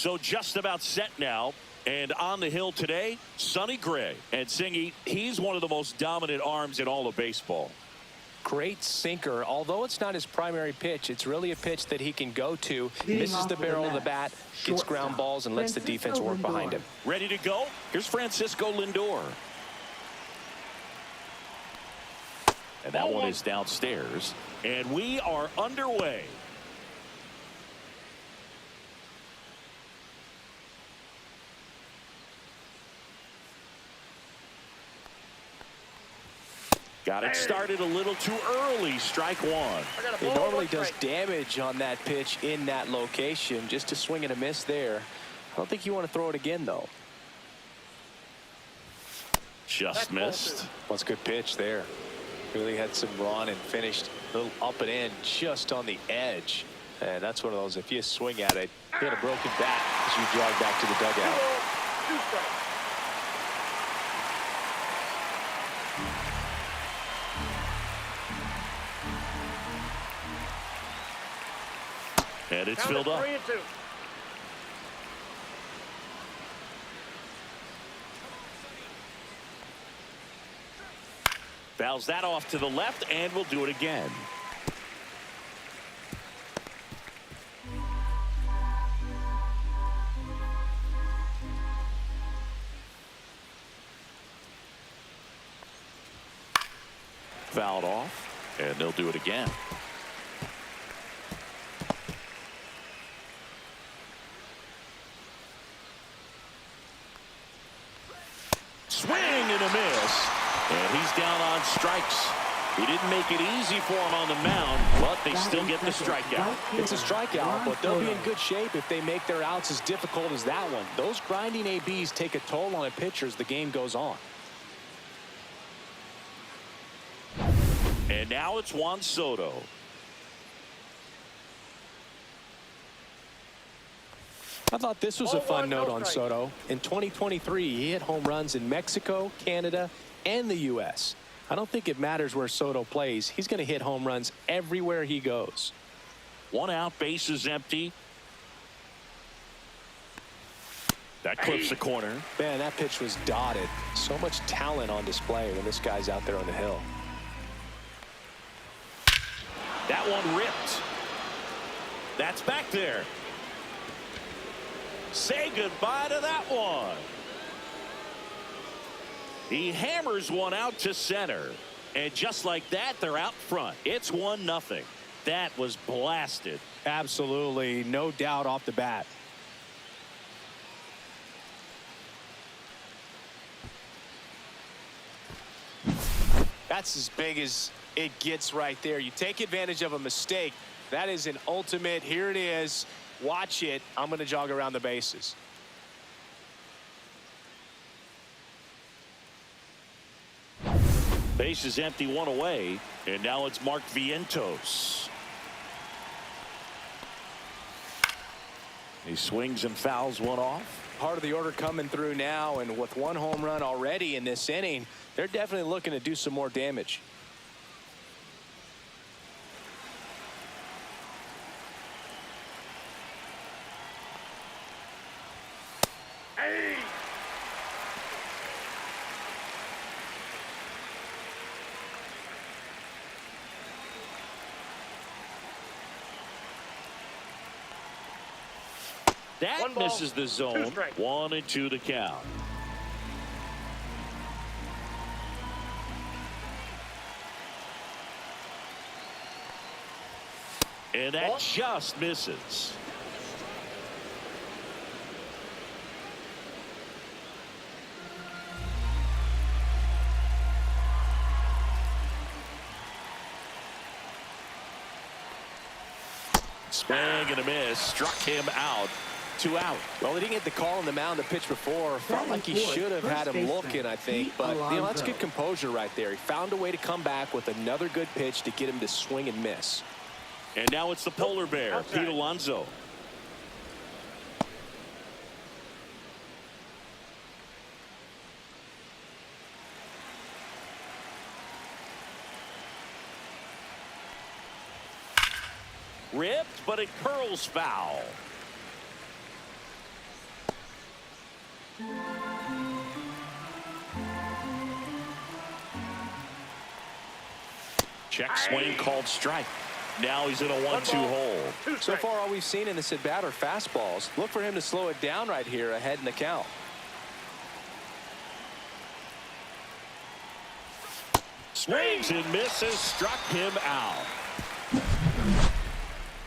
So just about set now. And on the hill today, Sonny Gray. And Singy, he's one of the most dominant arms in all of baseball. Great sinker. Although it's not his primary pitch, it's really a pitch that he can go to. Misses the barrel of the bat, gets ground balls, and lets the defense work behind him. Ready to go? Here's Francisco Lindor. And that one is downstairs. And we are underway. Got it started a little too early. Strike one. He normally does damage on that pitch in that location. Just a swing and a miss there. I don't think you want to throw it again, though. Just missed. Well, it's a good pitch there. Really had some run and finished a little up and in just on the edge. And that's one of those, if you swing at it, you get a broken bat as you jog back to the dugout. And it's filled up. 3-2. Fouls that off to the left, and we'll do it again. Fouled off, and they'll do it again. Swing and a miss. And he's down on strikes. He didn't make it easy for him on the mound, but they still get the strikeout. It's a strikeout, but they'll be in good shape if they make their outs as difficult as that one. Those grinding ABs take a toll on a pitcher as the game goes on. And now it's Juan Soto. I thought this was a fun note on Soto. In 2023, he hit home runs in Mexico, Canada, and the U.S. I don't think it matters where Soto plays. He's going to hit home runs everywhere he goes. One out, bases empty. That clips the corner. Man, that pitch was dotted. So much talent on display when this guy's out there on the hill. That one ripped. That's back there. Say goodbye to that one. He hammers one out to center. And just like that, they're out front. It's 1-0. That was blasted. Absolutely. No doubt off the bat. That's as big as it gets right there. You take advantage of a mistake. That is an ultimate. Here it is. Watch it. I'm going to jog around the bases. Base is empty, one away, and now it's Mark Vientos. He swings and fouls one off. Part of the order coming through now, and with one home run already in this inning, they're definitely looking to do some more damage. That misses the zone. 1-2 the count. And that just misses. Swing and a miss. Struck him out. 2 out. Well, he didn't get the call on the mound the pitch before. Felt like he should have had him looking, I think. But, you know, that's good composure right there. He found a way to come back with another good pitch to get him to swing and miss. And now it's the polar bear, Pete Alonso. Ripped, but it curls foul. Check swing called strike. Now he's in a 1-2 hole. So far, all we've seen in this at bat are fastballs. Look for him to slow it down right here ahead in the count. Swings and misses, struck him out.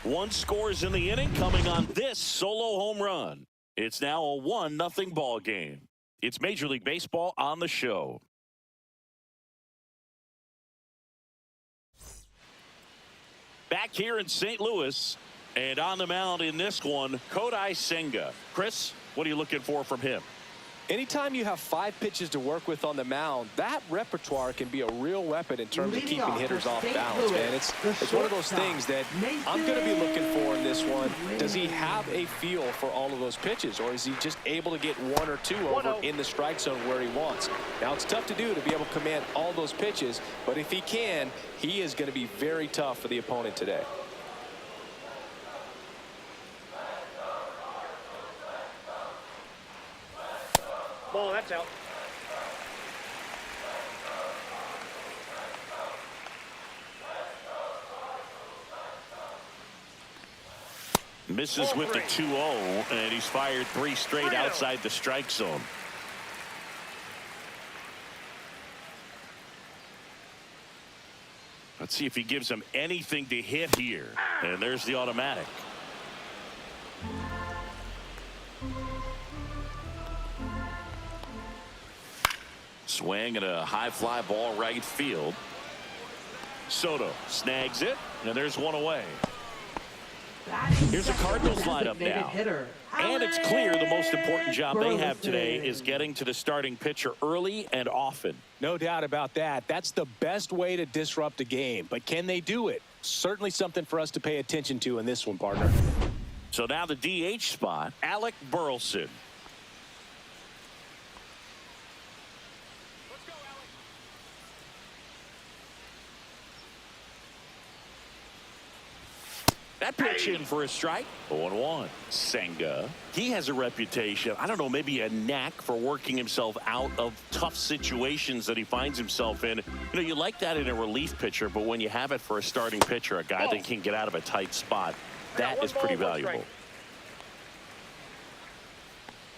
One scores in the inning coming on this solo home run. It's now a 1-0 ball game. It's Major League Baseball on the show. Back here in St. Louis, and on the mound in this one, Kodai Senga. Chris, what are you looking for from him? Anytime you have 5 pitches to work with on the mound, that repertoire can be a real weapon in terms of keeping hitters off balance, man. It's one of those things that I'm going to be looking for in this one. Does he have a feel for all of those pitches, or is he just able to get 1 or 2 over in the strike zone where he wants? Now, it's tough to do to be able to command all those pitches, but if he can, he is going to be very tough for the opponent today. Ball, that's out. Misses with the 2-0, and he's fired 3 straight outside the strike zone. Let's see if he gives him anything to hit here. And there's the automatic. Swing and a high fly ball right field. Soto snags it, and there's one away. Here's a Cardinals lineup now. And it's clear the most important job they have today is getting to the starting pitcher early and often. No doubt about that. That's the best way to disrupt a game. But can they do it? Certainly something for us to pay attention to in this one, partner. So now the DH spot, Alec Burleson. That pitch in for a strike. 0-1. Senga. He has a reputation, I don't know, maybe a knack for working himself out of tough situations that he finds himself in. You know, you like that in a relief pitcher, but when you have it for a starting pitcher, a guy that can get out of a tight spot, that is pretty valuable.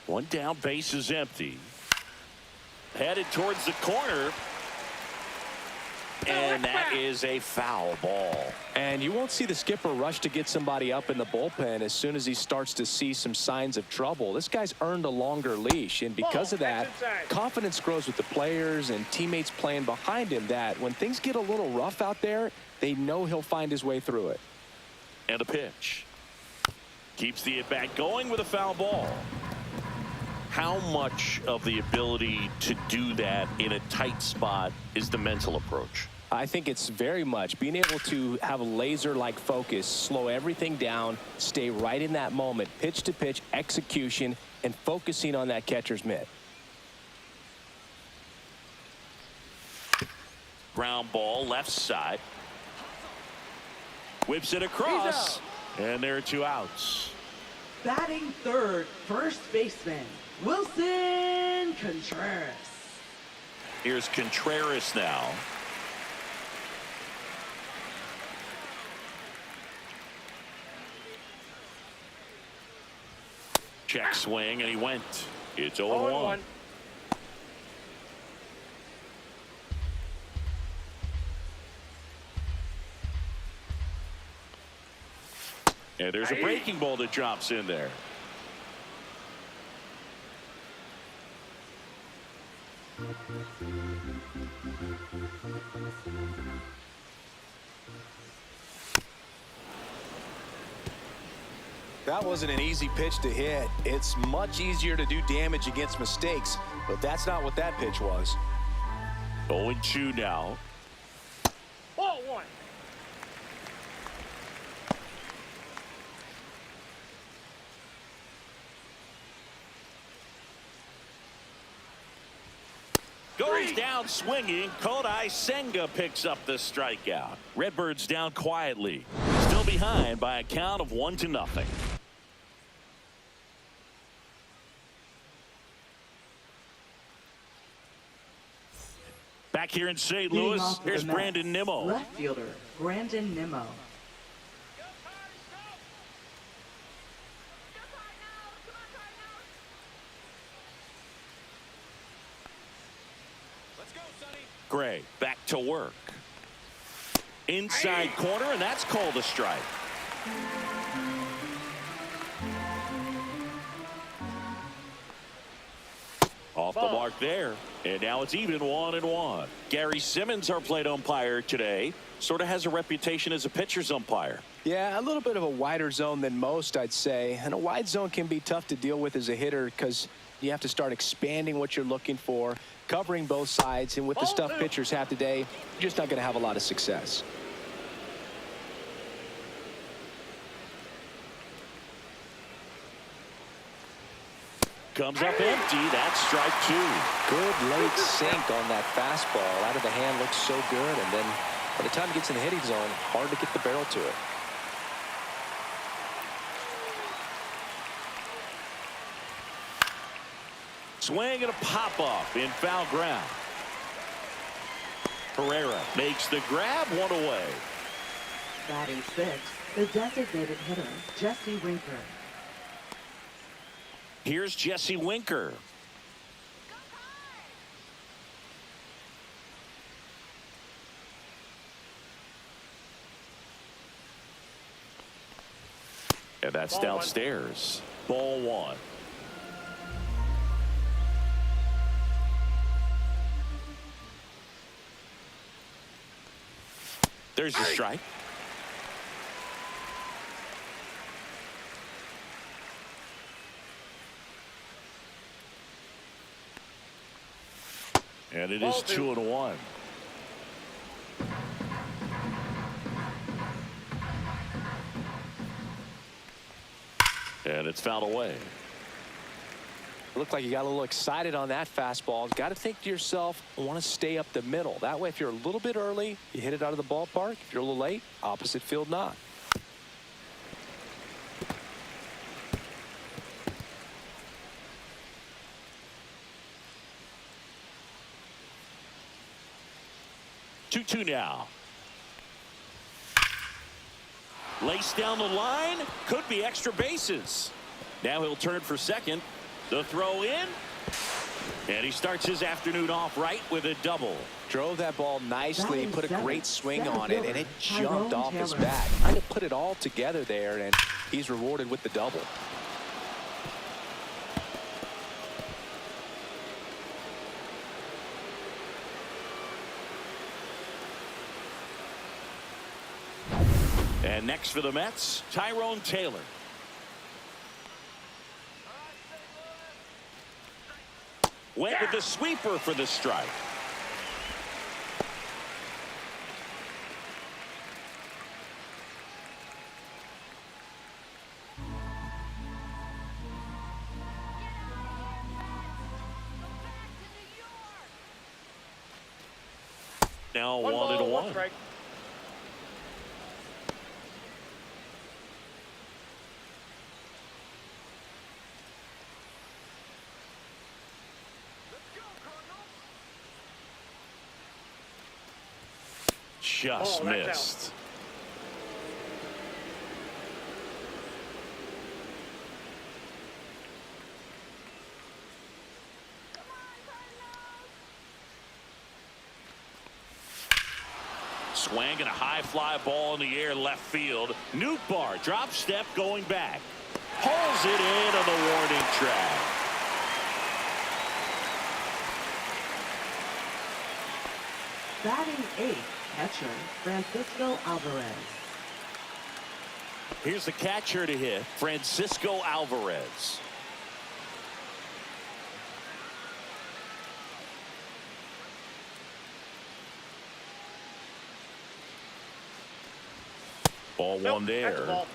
One down, base is empty. Headed towards the corner. And that is a foul ball. And you won't see the skipper rush to get somebody up in the bullpen as soon as he starts to see some signs of trouble. This guy's earned a longer leash, and because of that, confidence grows with the players and teammates playing behind him, that when things get a little rough out there, they know he'll find his way through it. And a pitch. Keeps the at-bat going with a foul ball. How much of the ability to do that in a tight spot is the mental approach? I think it's very much being able to have a laser-like focus, slow everything down, stay right in that moment, pitch-to-pitch execution, and focusing on that catcher's mitt. Ground ball, left side. Whips it across, and there are 2 outs. Batting third, first baseman, Wilson Contreras. Here's Contreras now. Check swing, and he went. It's 0-1. And there's a breaking ball that drops in there. That wasn't an easy pitch to hit. It's much easier to do damage against mistakes, but that's not what that pitch was. 0-2 now. Ball 1. Goes down swinging. Kodai Senga picks up the strikeout. Redbirds down quietly. Still behind by a count of 1-0. Back here in St. Leading Louis, off for here's the Mets, Brandon Nimmo. Left fielder, Brandon Nimmo. Gray back to work. Inside corner, and that's called a strike. Off the mark there. And now it's even 1-1. Gary Simmons, our plate umpire today, sort of has a reputation as a pitcher's umpire. Yeah, a little bit of a wider zone than most, I'd say. And a wide zone can be tough to deal with as a hitter because you have to start expanding what you're looking for, covering both sides. And with the stuff pitchers have today, you're just not going to have a lot of success. Comes up empty. That's strike two. Good late sink on that fastball. Out of the hand looks so good. And then by the time it gets in the hitting zone, hard to get the barrel to it. Swing and a pop-up in foul ground. Herrera makes the grab, one away. Batting sixth, the designated hitter, Jesse Winker. Here's Jesse Winker. And that's Ball downstairs. Ball one. There's a strike. And it is 2-1. And it's fouled away. Looked like you got a little excited on that fastball. Got to think to yourself, I want to stay up the middle. That way, if you're a little bit early, you hit it out of the ballpark. If you're a little late, opposite field not. Two now. Lace down the line. Could be extra bases. Now he'll turn for second. The throw in. And he starts his afternoon off right with a double. Drove that ball nicely, put a great swing on it, and it jumped off his Taylor. bat. Trying to put it all together there, and he's rewarded with the double. And next for the Mets, Tyrone Taylor. Went with the sweeper for the strike. Now 1-1. Strike. Just that's missed. Swing and a high fly ball in the air left field. Nootbaar drop step going back. Pulls it in on the warning track. Batting eighth, catcher, Francisco Alvarez. Here's the catcher to hit, Francisco Alvarez. Ball one That's the there. ball.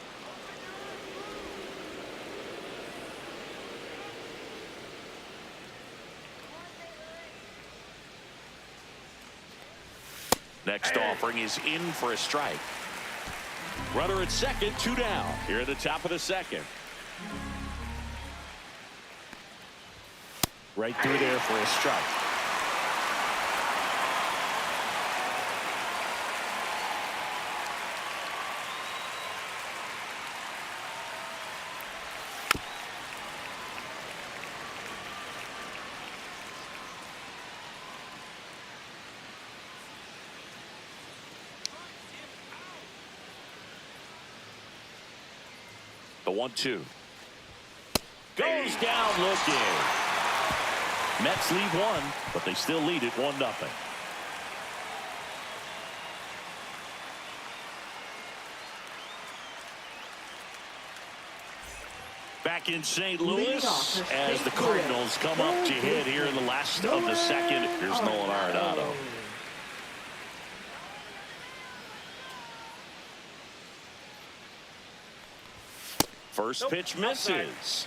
Next offering is in for a strike. Runner at second, 2 down. Here at the top of the second. Right through there for a strike. The 1-2. Goes down looking. Mets leave one, but they still lead it 1-0. Back in St. Louis as the Cardinals come up to hit here in the last of the second. Here's Nolan Arenado. First pitch misses.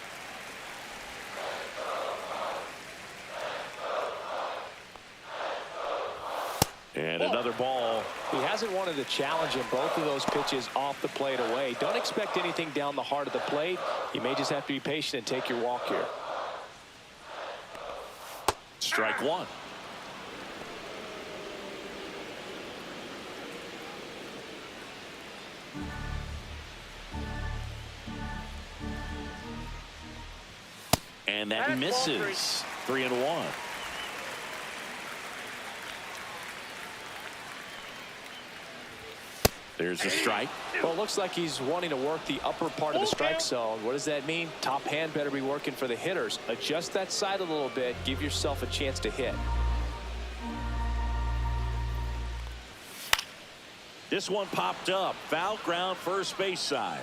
And another ball. He hasn't wanted a challenge in both of those pitches off the plate away. Don't expect anything down the heart of the plate. You may just have to be patient and take your walk here. Strike one. And that misses. 3-1. There's a strike. Well, it looks like he's wanting to work the upper part of the strike zone. What does that mean? Top hand better be working for the hitters. Adjust that side a little bit. Give yourself a chance to hit. This one popped up. Foul ground first base side.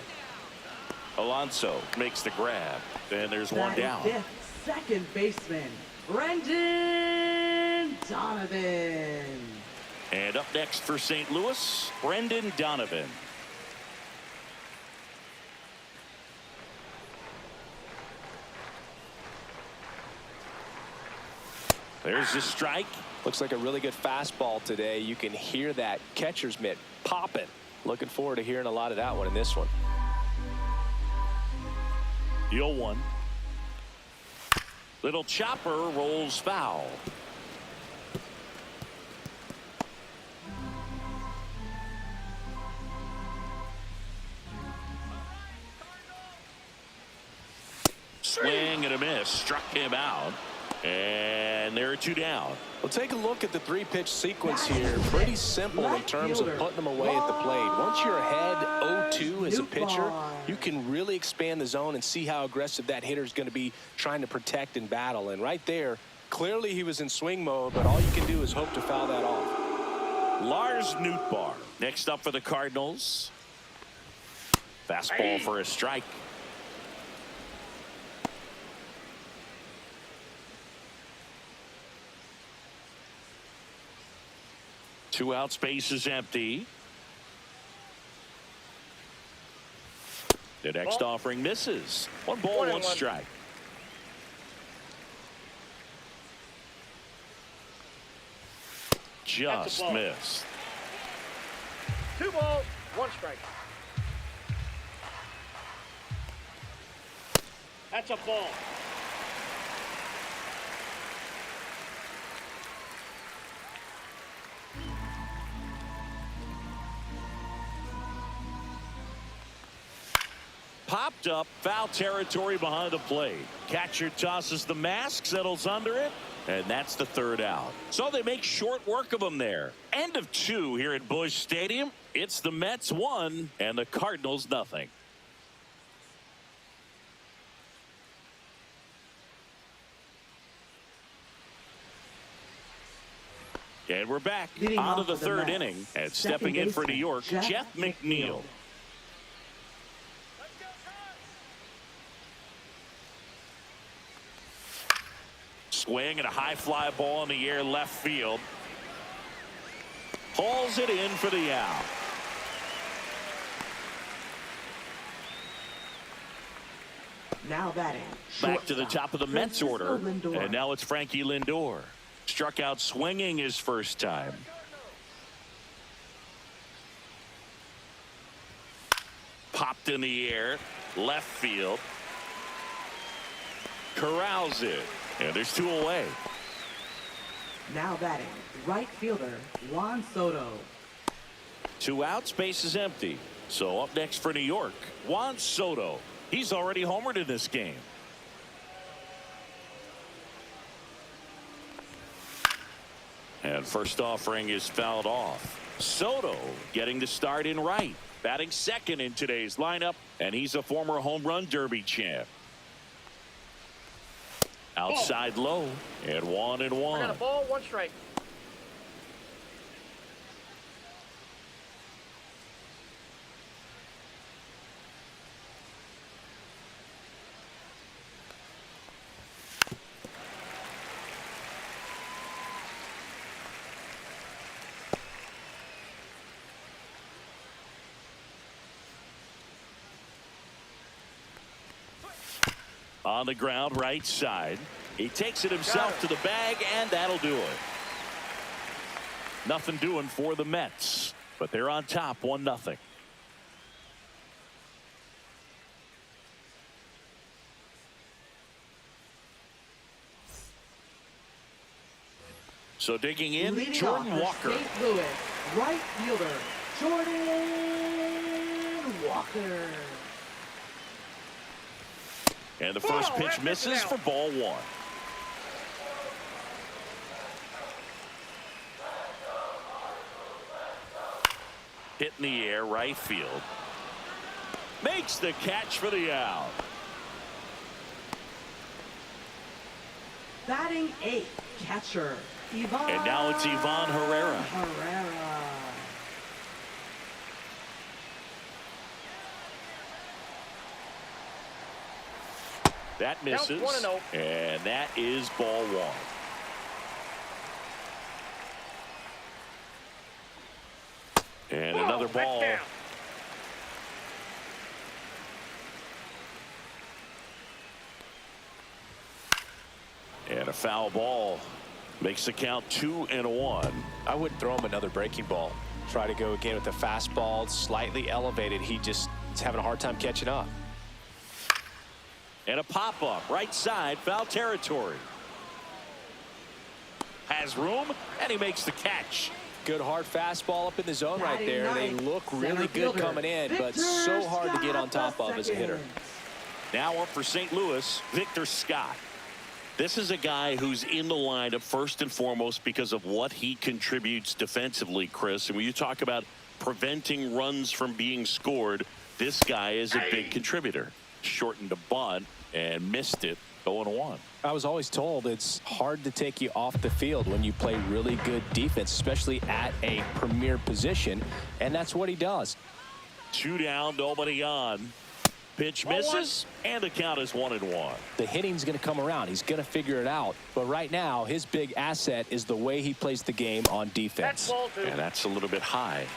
Alonso makes the grab. And there's one down. Fifth, second baseman, Brendan Donovan. And up next for St. Louis, Brendan Donovan. There's the strike. Looks like a really good fastball today. You can hear that catcher's mitt popping. Looking forward to hearing a lot of that one in this one. The 0-1. Little chopper rolls foul. Swing and a miss. Struck him out. And there are two down. Well, take a look at the three-pitch sequence here. Pretty simple in terms of putting them away at the plate. Once you're ahead 0-2 as a pitcher, you can really expand the zone and see how aggressive that hitter is going to be trying to protect and battle. And right there, clearly he was in swing mode, but all you can do is hope to foul that off. Lars Nootbaar next up for the Cardinals. Fastball for a strike. Two out, space is empty. The next offering misses. One ball, one strike. Just missed. 2 balls, 1 strike. That's a ball. Popped up, foul territory behind the plate. Catcher tosses the mask, settles under it, and that's the third out. So they make short work of him there. End of 2 here at Busch Stadium. It's the Mets 1 and the Cardinals nothing. And we're back out of the third inning, and stepping in for New York, Jeff McNeil. Swing and a high fly ball in the air left field. Hauls it in for the out. Now batting. Back to the top of the Mets order. And now it's Frankie Lindor. Struck out swinging his first time. Popped in the air. Left field. Corrals it. And there's 2 away. Now batting, right fielder, Juan Soto. 2 out, space is empty. So up next for New York, Juan Soto. He's already homered in this game. And first offering is fouled off. Soto getting the start in right. Batting second in today's lineup, and he's a former home run derby champ. Outside low, and 1-1. I got a ball, 1 strike. On the ground, right side. He takes it himself to the bag, and that'll do it. Nothing doing for the Mets, but they're on top 1-0. So digging in, Leading Jordan off Walker. for St. Louis, right fielder, Jordan Walker. And the first pitch that misses misses for out. ball 1. Hit in the air, right field. Makes the catch for the out. Batting 8th, catcher, Ivan. And now it's Ivan Herrera. That misses. 1-0. And that is ball 1. And another That's ball. down. And a foul ball makes the count 2-1. I wouldn't throw him another breaking ball. Try to go again with the fastball, slightly elevated. He just is having a hard time catching up. And a pop-up, right side, foul territory. Has room, and he makes the catch. Good hard fastball up in the zone right there. They look really Center good fielder, coming in, but so hard to get on top of as a hitter. Now up for St. Louis, Victor Scott. This is a guy who's in the lineup first and foremost because of what he contributes defensively, Chris. And when you talk about preventing runs from being scored, this guy is a big contributor. Shortened a bunt and missed it, 0-1. I was always told it's hard to take you off the field when you play really good defense, especially at a premier position, and that's what he does. 2 down, nobody on. Pitch misses, and the count is 1-1. The hitting's going to come around. He's going to figure it out. But right now, his big asset is the way he plays the game on defense. That's ball 2. And that's a little bit high.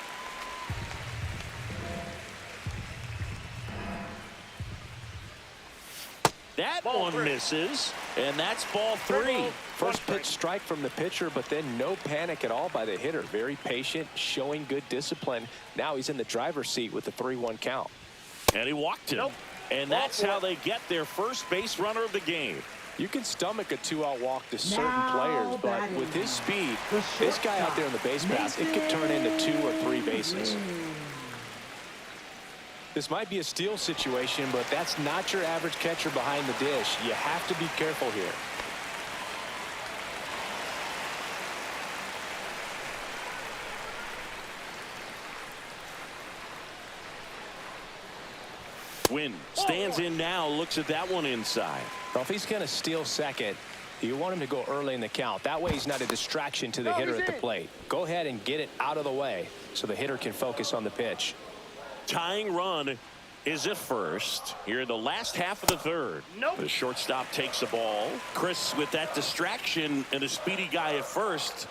That Ball one 3. misses, and that's ball 3. First pitch strike from the pitcher, but then no panic at all by the hitter. Very patient, showing good discipline. Now he's in the driver's seat with the 3-1 count. And he walked him. Nope. And Ball that's 4. how they get their first base runner of the game. You can stomach a 2-out walk to certain Now players, but batting, with his speed, the this guy out there on the base pass, it could turn into 2 or 3 bases. This might be a steal situation, but that's not your average catcher behind the dish. You have to be careful here. Wynn stands in now, looks at that one inside. Well, if he's going to steal second, you want him to go early in the count. That way he's not a distraction to the No, hitter he's at the in. plate. Go ahead and get it out of the way so the hitter can focus on the pitch. Tying run is at first here in the last half of the third. Nope. The shortstop takes the ball. Chris, with that distraction and a speedy guy at first,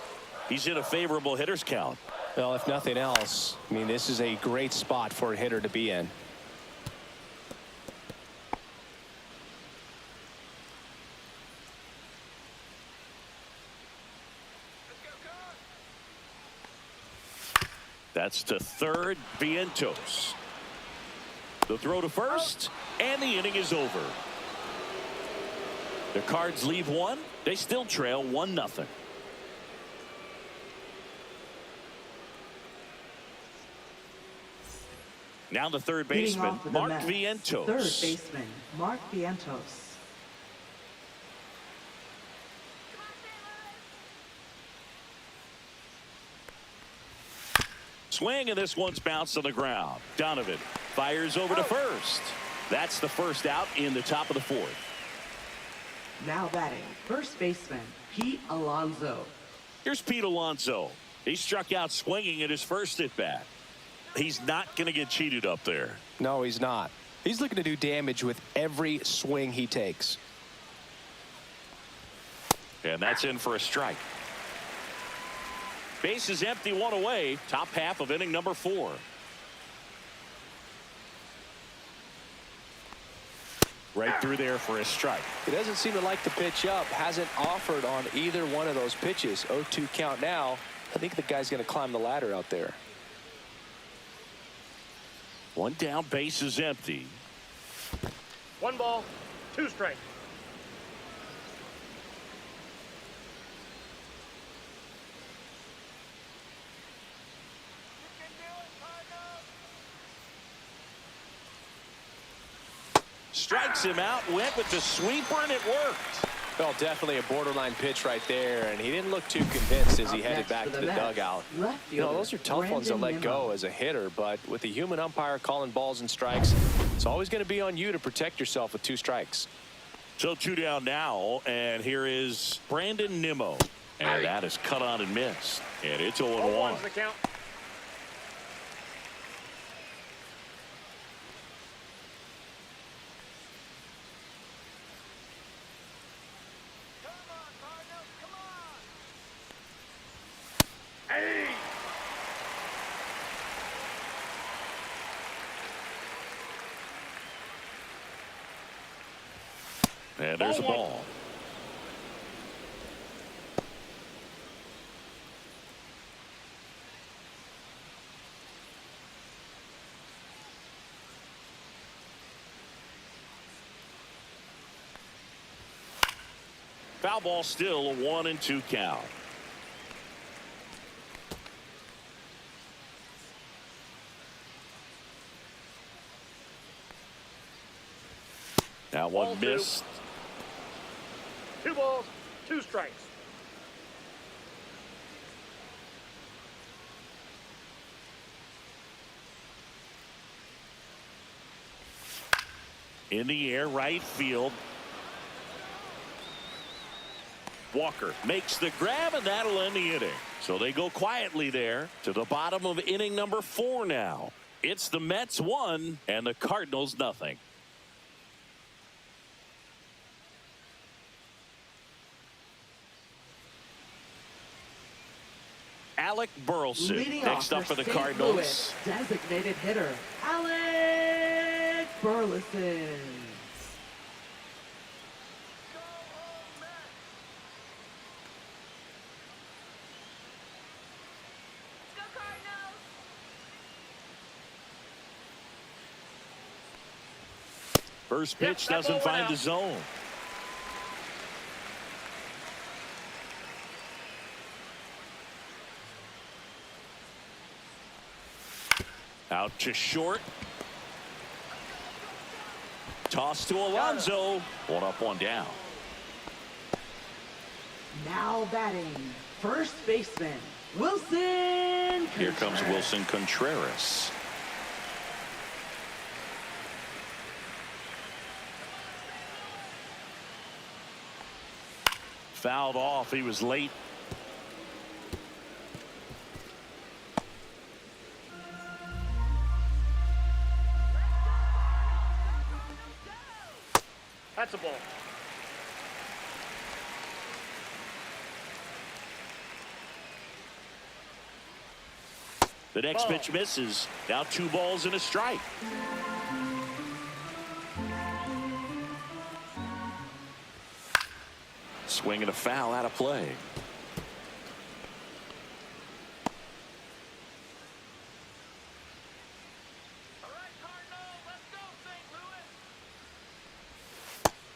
he's in a favorable hitter's count. Well, if nothing else, I mean, this is a great spot for a hitter to be in. That's to third, Vientos. The throw to first, and the inning is over. The Cards leave one. They still trail 1-0. Now the third Leading baseman, off for the Mark Mets, Vientos. Third baseman, Mark Vientos. Swing, and this one's bounced on the ground. Donovan fires over to first. That's the first out in the top of the fourth. Now batting, first baseman, Pete Alonso. Here's Pete Alonso. He struck out swinging at his first at-bat. He's not going to get cheated up there. No, he's not. He's looking to do damage with every swing he takes. And that's in for a strike. Base is empty, one away. Top half of inning number 4. Right through there for a strike. He doesn't seem to like the pitch up. Hasn't offered on either one of those pitches. 0-2 count now. I think the guy's going to climb the ladder out there. One down, base is empty. 1 ball, 2 strikes. Strikes him out, went with the sweeper, and it worked. Well, definitely a borderline pitch right there, and he didn't look too convinced as he Up headed next back for to the the Mets, dugout. left You know, fielder, those are tough ones to let Brandon go Nimmo. as a hitter, but with the human umpire calling balls and strikes, it's always going to be on you to protect yourself with 2 strikes. So 2 down now, and here is Brandon Nimmo. And that is cut on and missed. And it's 0-1. 0-1's the count. Hey! And there's a ball. Foul ball, still a 1-2 count. Now one Ball 2. missed. 2 balls, 2 strikes. In the air, right field. Walker makes the grab, and that'll end the inning. So they go quietly there to the bottom of inning number 4 now. It's the Mets 1 and the Cardinals nothing. Alec Burleson Leading next off up for the St. Cardinals. Louis, designated hitter, Alec Burleson. First pitch that doesn't ball went find out. the zone. Out to short. Toss to Alonso. 1 up, 1 down. Now batting, first baseman, Wilson. Here comes Contreras. Wilson Contreras. Fouled off. He was late. That's a ball. The next Ball. pitch misses. Now 2 balls and a strike. Swing and a foul out of play.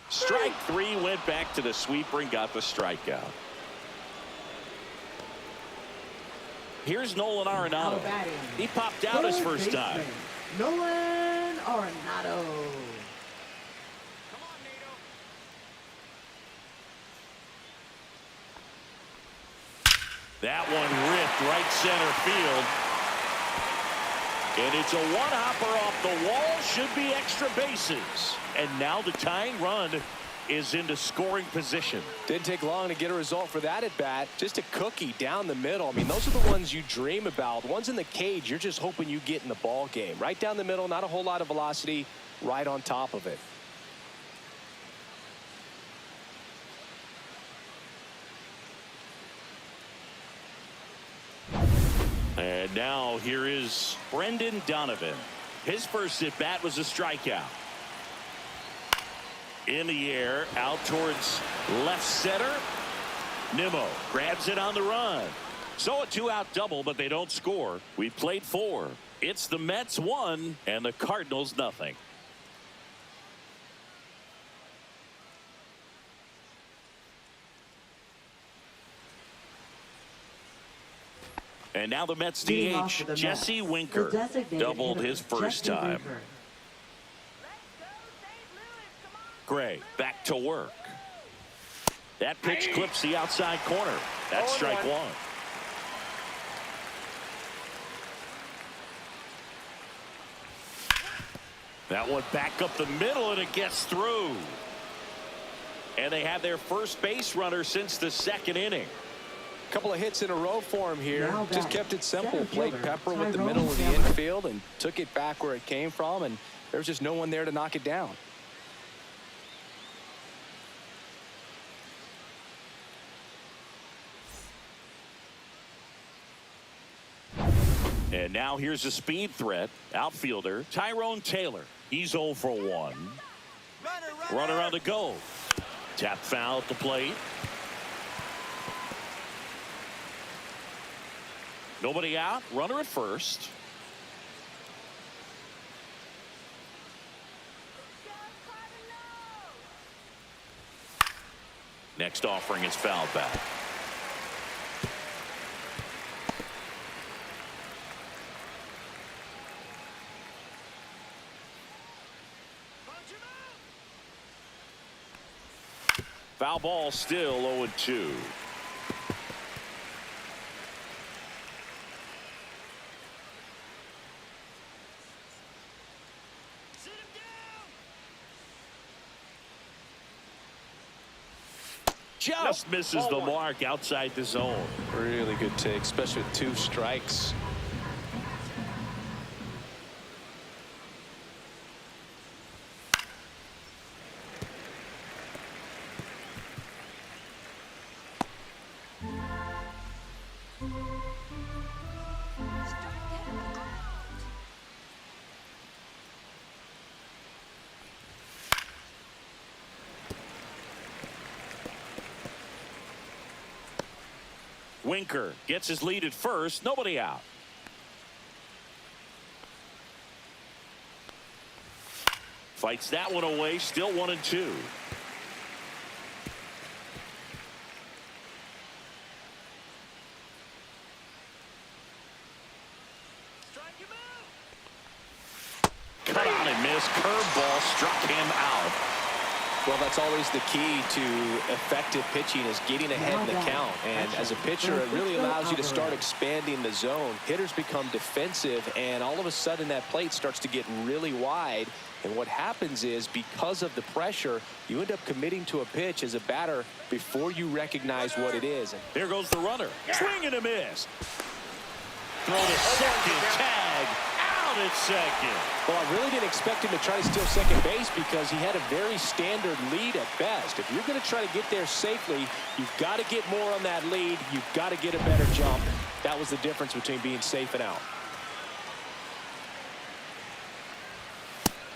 Strike 3, went back to the sweeper and got the strikeout. Here's Nolan Now Arenado. batting, He popped out his third first time. baseman, Nolan Arenado. That one ripped right center field. And it's a one-hopper off the wall. Should be extra bases. And now the tying run is into scoring position. Didn't take long to get a result for that at bat. Just a cookie down the middle. I mean, those are the ones you dream about. Ones in the cage, you're just hoping you get in the ball game. Right down the middle, not a whole lot of velocity, right on top of it. And now here is Brendan Donovan. His first at bat was a strikeout. In the air, out towards left center. Nimmo grabs it on the run. So a 2-out double, but they don't score. We've played 4. It's the Mets 1 and the Cardinals nothing. And now the Mets DH, Jesse Winker, doubled his first time. Gray back to work. That pitch clips the outside corner. That's strike 1. That one back up the middle, and it gets through. And they have their first base runner since the 2nd inning. Couple of hits in a row for him here. Just kept it simple. Played pepper with the middle of the infield and took it back where it came from, and there was just no one there to knock it down. And now here's a speed threat. Outfielder Tyrone Taylor. He's 0 for 1. Runner on the go. Tap foul at the plate. Nobody out. Runner at first. Next offering is fouled back. Foul ball, still 0-2. Just misses the mark outside the zone. Really good take, especially with 2 strikes. Winker gets his lead at first. Nobody out. Fights that one away. Still 1-2. Cut on and miss. Curveball struck him out. Well, that's always the key to effective pitching, is getting ahead in the count. And as a pitcher, it really allows you to start expanding the zone. Hitters become defensive, and all of a sudden that plate starts to get really wide. And what happens is, because of the pressure, you end up committing to a pitch as a batter before you recognize what it is. There goes the runner. Swing and a miss. Throw to second. Tag. Out at second. Well, I really didn't expect him to try to steal second base, because he had a very standard lead at best. If you're going to try to get there safely, you've got to get more on that lead. You've got to get a better jump. That was the difference between being safe and out.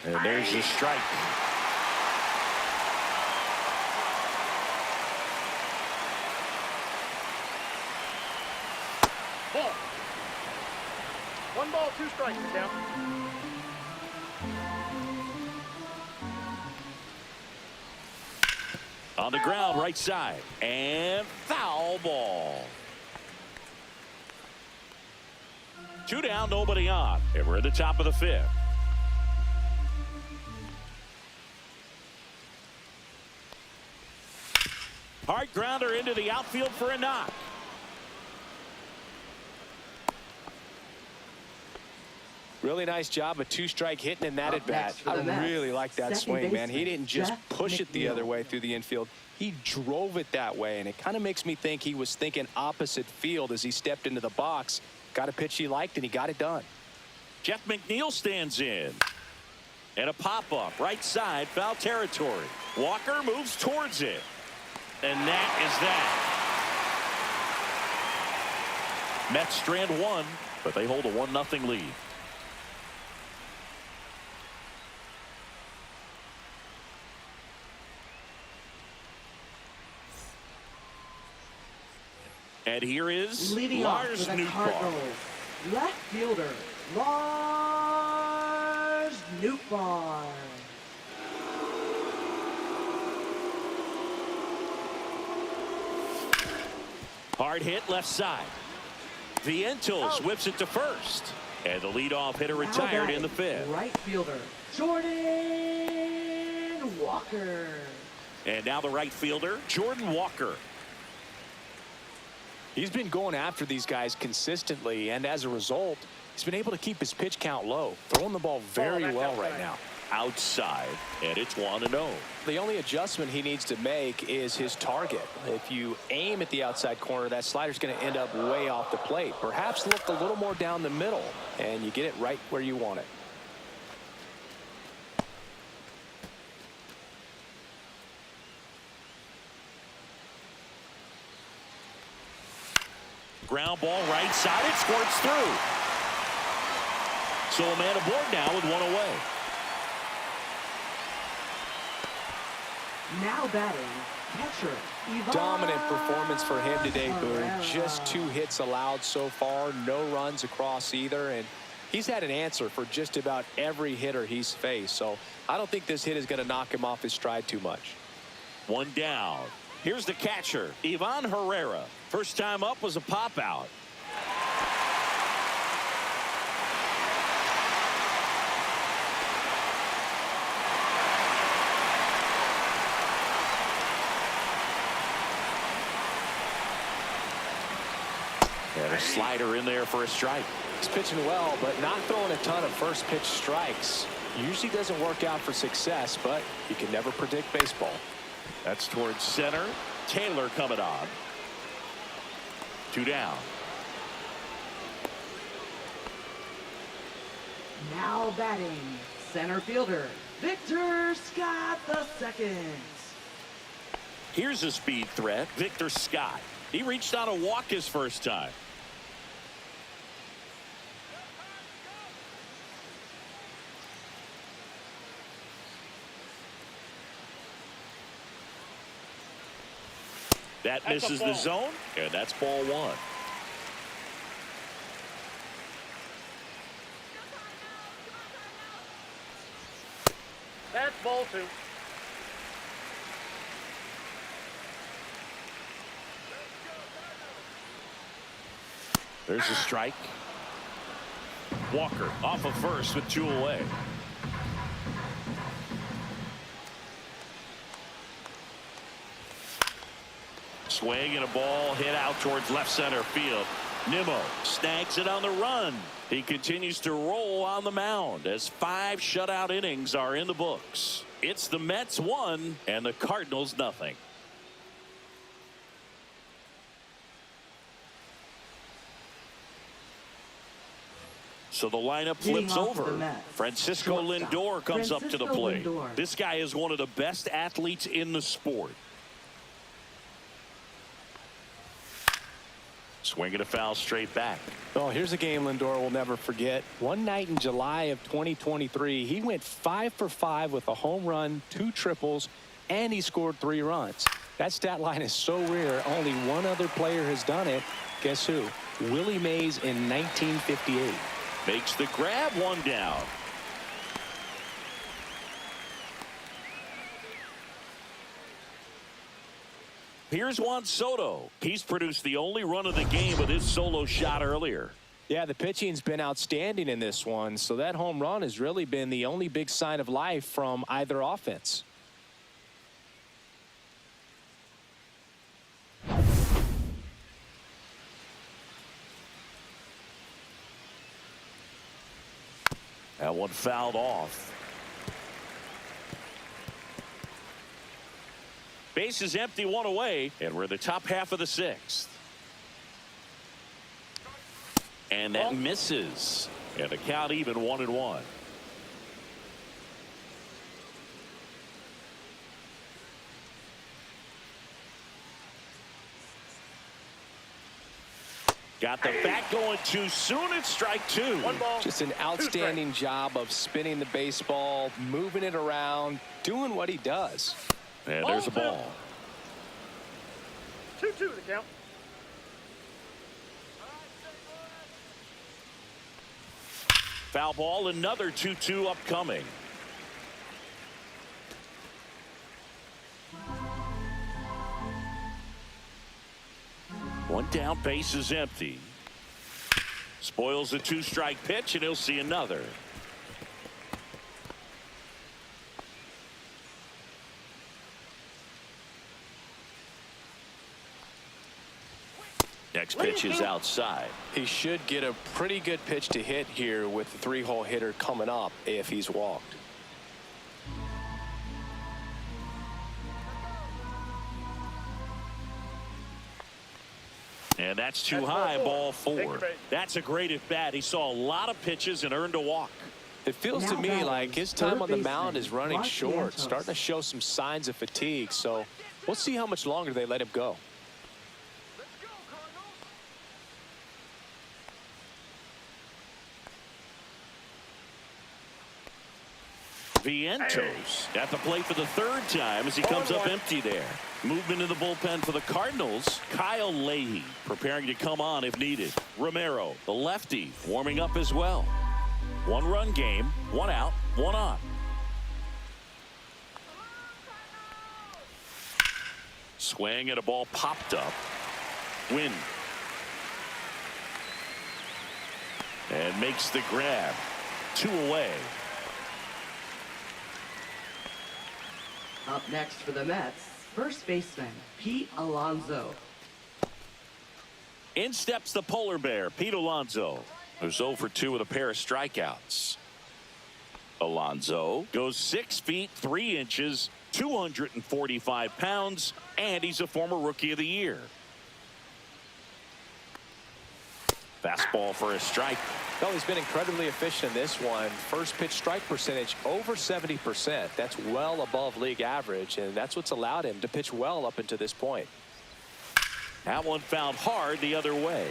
And there's the strike. Ball. 1 ball, 2 strikes. Down. On the ground, right side, and foul ball. 2 down, nobody on, and we're at the top of the 5th. Hard grounder into the outfield for a knock. Really nice job of two-strike hitting in that Up at-bat. next for I the Mets, really like that second swing, man. He baseman, didn't just Jeff push it the other McNeil. way through the infield. He drove it that way, and it kind of makes me think he was thinking opposite field as he stepped into the box. Got a pitch he liked, and he got it done. Jeff McNeil stands in. And a pop-up, right side, foul territory. Walker moves towards it. And that is that. Mets strand one, but they hold a 1-0 lead. And here is Leading off Lars for the Nootbaar. Cardinals, left fielder, Lars Nootbaar. Hard hit left side. Vientos whips it to first. And the leadoff hitter Now retired batting, in the fifth. right fielder, Jordan Walker. And now the right fielder, Jordan Walker. He's been going after these guys consistently, and as a result, he's been able to keep his pitch count low, throwing the ball very well right now. Outside, and it's 1-0. The only adjustment he needs to make is his target. If you aim at the outside corner, that slider's going to end up way off the plate. Perhaps look a little more down the middle, and you get it right where you want it. Ground ball right side, it squirts through. So a man aboard now with one away. Now batting, catcher, Ivan Dominant performance for him today, Boone. Herrera. Just 2 hits allowed so far, no runs across either, and he's had an answer for just about every hitter he's faced. So I don't think this hit is going to knock him off his stride too much. One down. Here's the catcher, Ivan Herrera. First time up was a pop out. And a slider in there for a strike. He's pitching well, but not throwing a ton of first pitch strikes. Usually doesn't work out for success, but you can never predict baseball. That's towards center. Taylor coming on. 2 down. Now batting, center fielder, Victor Scott II. Here's a speed threat, Victor Scott. He reached out a walk his first time. That misses the zone, and that's ball one. That's ball two. There's a strike. Walker off of first with 2 away. Swing and a ball hit out towards left center field. Nimmo snags it on the run. He continues to roll on the mound as 5 shutout innings are in the books. It's the Mets 1 and the Cardinals nothing. So the lineup Leading flips off for over. the Mets, Francisco shortstop, Lindor comes up to the Francisco plate. Lindor. This guy is one of the best athletes in the sport. Swinging a foul straight back. Oh, here's a game Lindor will never forget. One night in July of 2023, he went 5 for 5 with a home run, 2 triples, and he scored 3 runs. That stat line is so rare, only one other player has done it. Guess who? Willie Mays in 1958. Makes the grab, 1 down. Here's Juan Soto. He's produced the only run of the game with his solo shot earlier. Yeah, the pitching's been outstanding in this one, so that home run has really been the only big sign of life from either offense. That one fouled off. Base is empty, one away, and we're in the top half of the sixth. And that misses. And the count even 1-1. Got the bat going too soon. It's strike two. Just an outstanding job of spinning the baseball, moving it around, doing what he does. And there's a ball. 2-2 the count. Foul ball, another 2-2 upcoming. One down, base is empty. Spoils a two-strike pitch, and he'll see another. Next pitch is outside. He should get a pretty good pitch to hit here with the three-hole hitter coming up if he's walked. And that's too high, ball four. That's a great at bat. He saw a lot of pitches and earned a walk. It feels to me like his time on the mound is running short, starting to show some signs of fatigue. So we'll see how much longer they let him go. Vientos at the plate for the third time as he comes up empty there. Movement in the bullpen for the Cardinals. Kyle Leahy preparing to come on if needed. Romero, the lefty, warming up as well. One-run game, one out, one on. Swing and a ball popped up. Win. And makes the grab. 2 away. Up next for the Mets, first baseman Pete Alonso. In steps the polar bear, Pete Alonso, who's 0 for 2 with a pair of strikeouts. Alonso goes 6 feet 3 inches, 245 pounds, and he's a former Rookie of the Year. Fastball for a strike. Well, he's been incredibly efficient in this one. First pitch strike percentage over 70%. That's well above league average, and that's what's allowed him to pitch well up until this point. That one found hard the other way.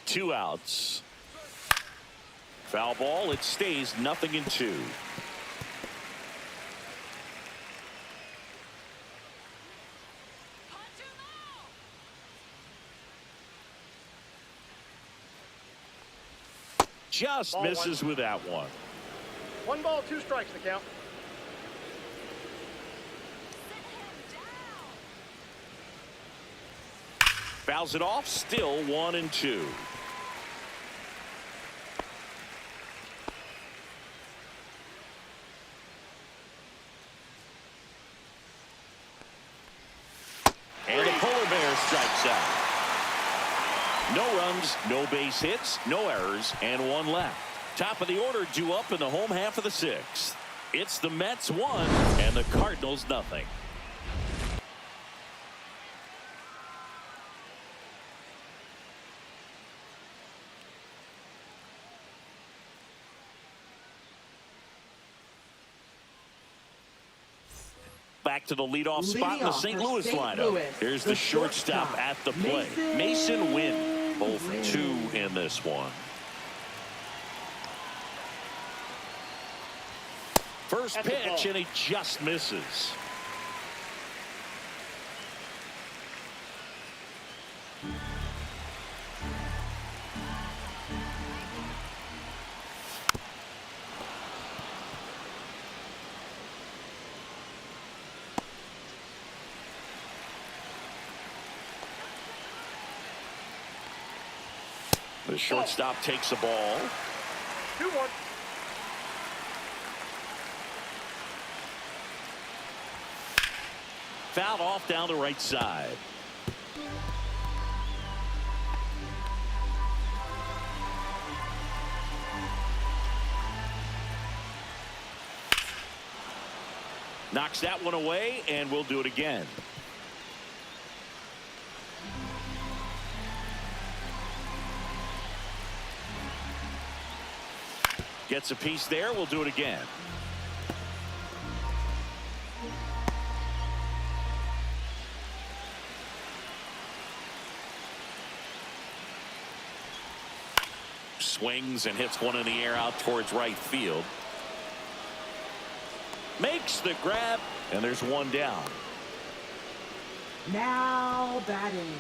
Two outs. Foul ball. It stays 0-2. Just Ball misses one. with that one. 1 ball, 2 strikes the count. Fouls it off. Still 1-2. And the polar bear strikes out. No runs, no base hits, no errors, and 1 left. Top of the order due up in the home half of the 6th. It's the Mets 1 and the Cardinals 0. Back to the leadoff spot in the St. Louis lineup. Here's the shortstop at the plate. Mason Wynn. 0 for 2 in this one. First pitch, and he just misses. The shortstop takes the ball. 2-1. fouled off down the right side. Knocks that one away, and we'll do it again. Gets a piece there. We'll do it again. Swings and hits one in the air out towards right field. Makes the grab, and there's one down. Now batting,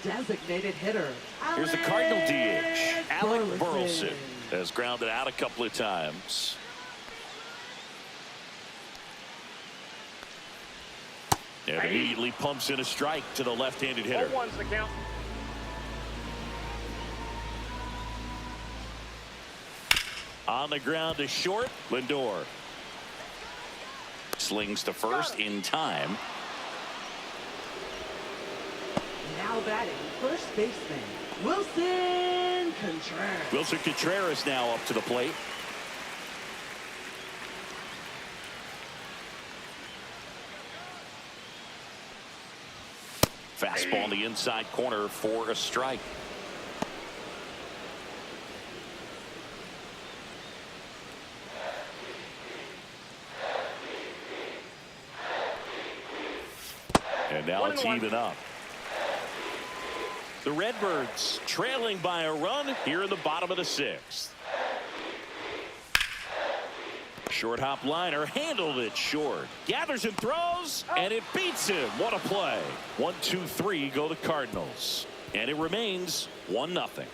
designated hitter. Here's the Cardinal DH. Alec Burleson Burleson has grounded out a couple of times. And immediately pumps in a strike to the left-handed hitter. 0-1's the count. On the ground to short, Lindor. Slings to first in time. Now batting, first baseman, Wilson Contreras. Wilson Contreras now up to the plate. Fastball in the inside corner for a strike. And now it's even up. The Redbirds trailing by a run here in the bottom of the sixth. Short hop liner, handled it short. Gathers and throws, and it beats him. What a play. 1-2-3 go the Cardinals. And it remains 1-0.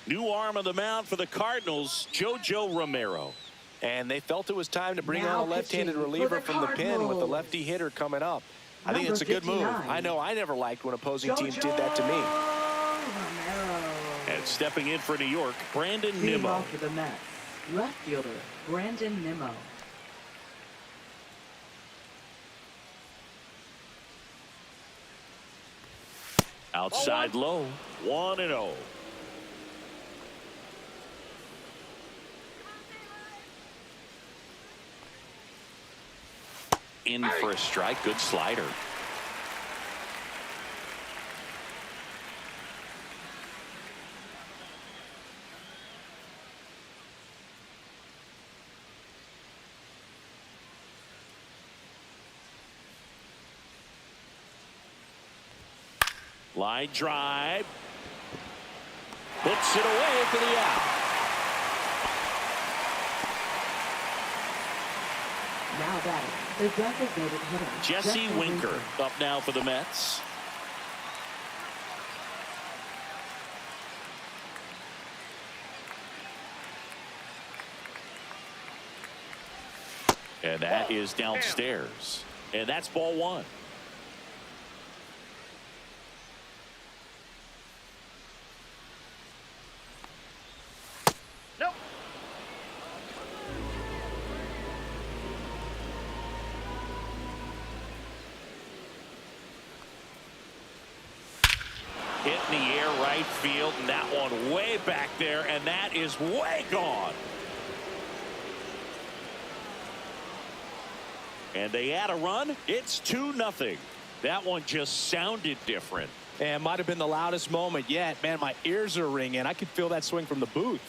New arm on the mound for the Cardinals, JoJo Romero. And they felt it was time to bring Now on a left-handed pitching reliever for the from the pen with the Cardinals. lefty hitter coming up. I think it's a good move. 59. I know I never liked when opposing teams did that to me. Romero. And stepping in for New York, Brandon Leading Nimmo. off for the Mets, left fielder Brandon Nimmo. Outside low, 1-0. In for a strike, good slider. Line drive. Puts it away for the out. Now batting, the designated hitter Jesse Winker up now for the Mets. And that is downstairs. And that's ball one. Nope. Hit in the air right field, and that one way back there, and that is way gone. And they add a run. It's 2-0. That one just sounded different. And might have been the loudest moment yet. Man, my ears are ringing. I could feel that swing from the booth.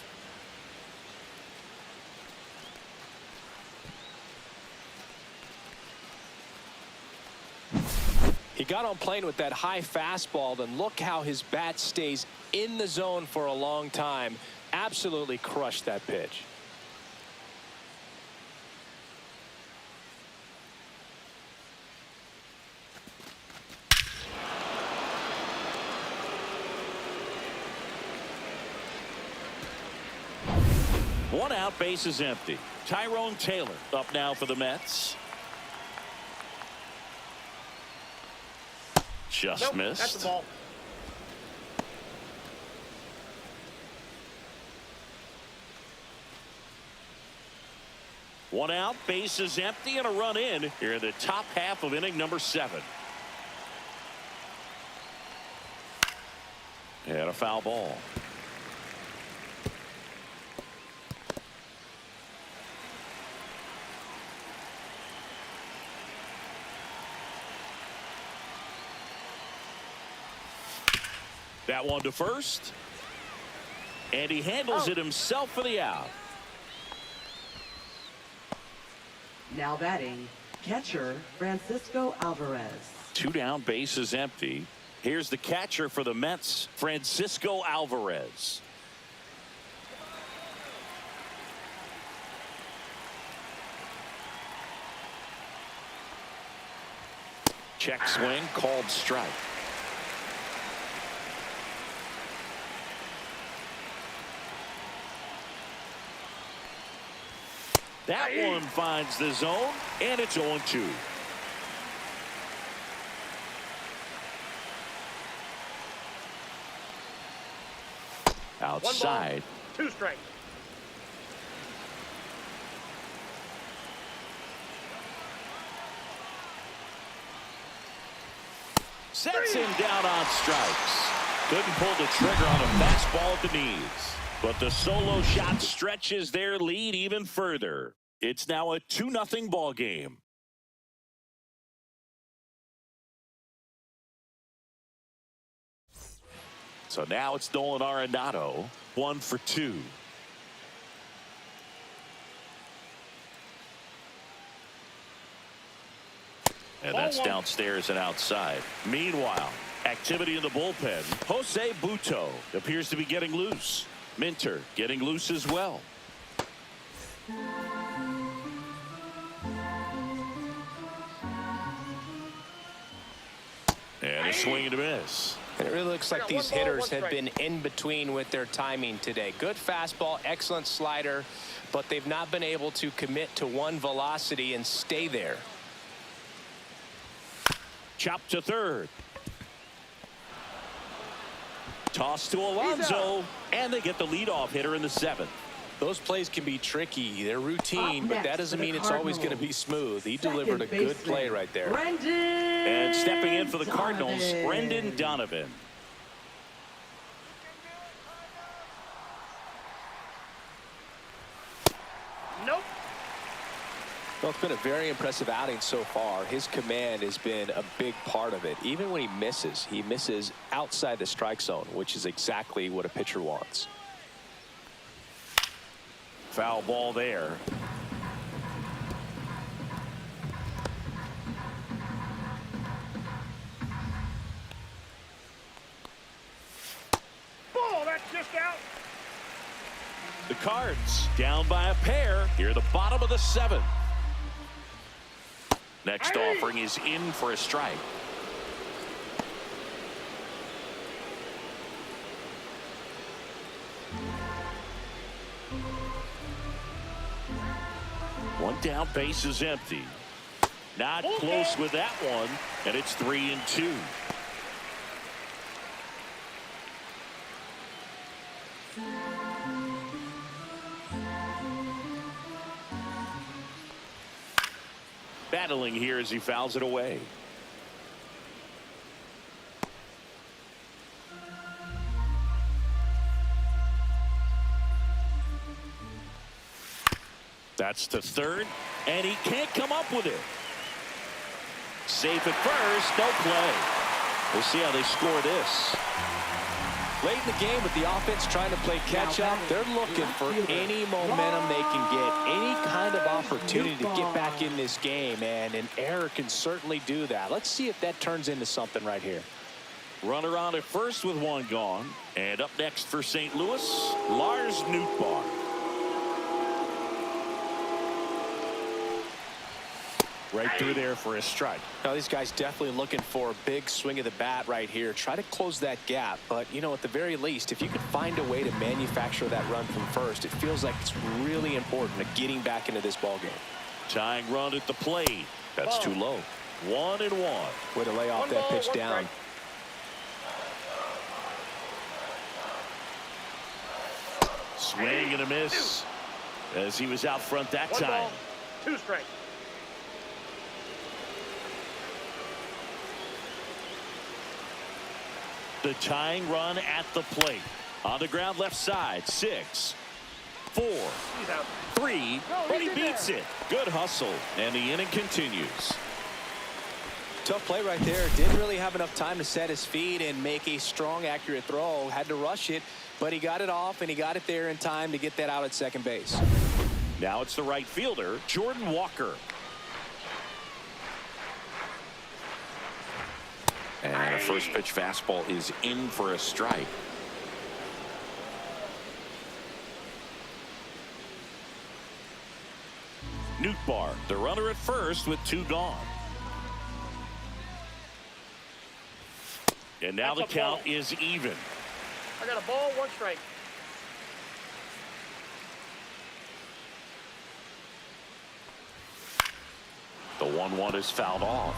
He got on plane with that high fastball, then look how his bat stays in the zone for a long time. Absolutely crushed that pitch. One out, base is empty. Tyrone Taylor up now for the Mets. Just Nope, missed. that's the ball. One out, bases empty, and a run in here in the top half of inning number 7. And a foul ball. That one to first. And he handles it himself for the out. Now batting, catcher Francisco Alvarez. 2 down, bases empty. Here's the catcher for the Mets, Francisco Alvarez. Check swing, called strike. That one finds the zone, and it's 0-2. Outside. 2 strikes. Sets him down on strikes. Couldn't pull the trigger on a fastball at the knees. But the solo shot stretches their lead even further. It's now a 2-0 ball game. So now it's Nolan Arenado, 1 for 2. And that's downstairs and outside. Meanwhile, activity in the bullpen. Jose Buto appears to be getting loose. Minter getting loose as well. And a swing and a miss. And it really looks like these hitters have been in between with their timing today. Good fastball, excellent slider, but they've not been able to commit to one velocity and stay there. Chop to third. Toss to Alonso, and they get the leadoff hitter in the 7th. Those plays can be tricky. They're routine, but that doesn't mean it's always going to be smooth. He delivered a good play right there. And stepping in for the Cardinals, Brendan Donovan. Nope. Well, it's been a very impressive outing so far. His command has been a big part of it. Even when he misses outside the strike zone, which is exactly what a pitcher wants. Foul ball there. Ball, that's just out. The Cards down by a pair here at the bottom of the 7th. Next offering is in for a strike. One down, base is empty. Not close with that one, and it's 3-2. Battling here as he fouls it away. That's to third, and he can't come up with it. Safe at first, no play. We'll see how they score this. Late in the game with the offense trying to play catch up, they're looking for any momentum they can get, any kind of opportunity to get back in this game, and an error can certainly do that. Let's see if that turns into something right here. Runner on at first with one gone, and up next for St. Louis, Lars Nootbaar. Right through there for a strike. Now, these guys definitely looking for a big swing of the bat right here. Try to close that gap. But, you know, at the very least, if you can find a way to manufacture that run from first, it feels like it's really important to getting back into this ball game. Tying run at the plate. That's too low. 1-1. Way to lay off that pitch down. Swing and a miss as he was out front that time. 2 strike. The tying run at the plate. On the ground left side. 6, 4, He's out. 3, but he beats it. Good hustle, and the inning continues. Tough play right there. Didn't really have enough time to set his feet and make a strong, accurate throw. Had to rush it, but he got it off, and he got it there in time to get that out at second base. Now it's the right fielder, Jordan Walker. And a first pitch fastball is in for a strike. Nootbaar, the runner at first with 2 gone. And now That's the a count ball. is even. I got a ball, 1 strike. The 1-1 is fouled off.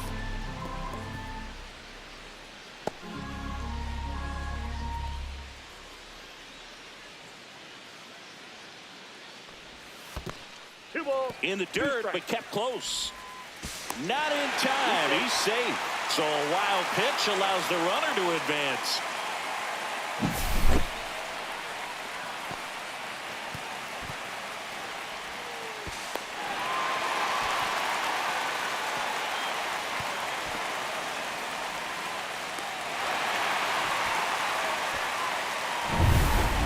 Two balls. In the 2 dirt, strikes. but kept close. Not in time. He's safe. So a wild pitch allows the runner to advance.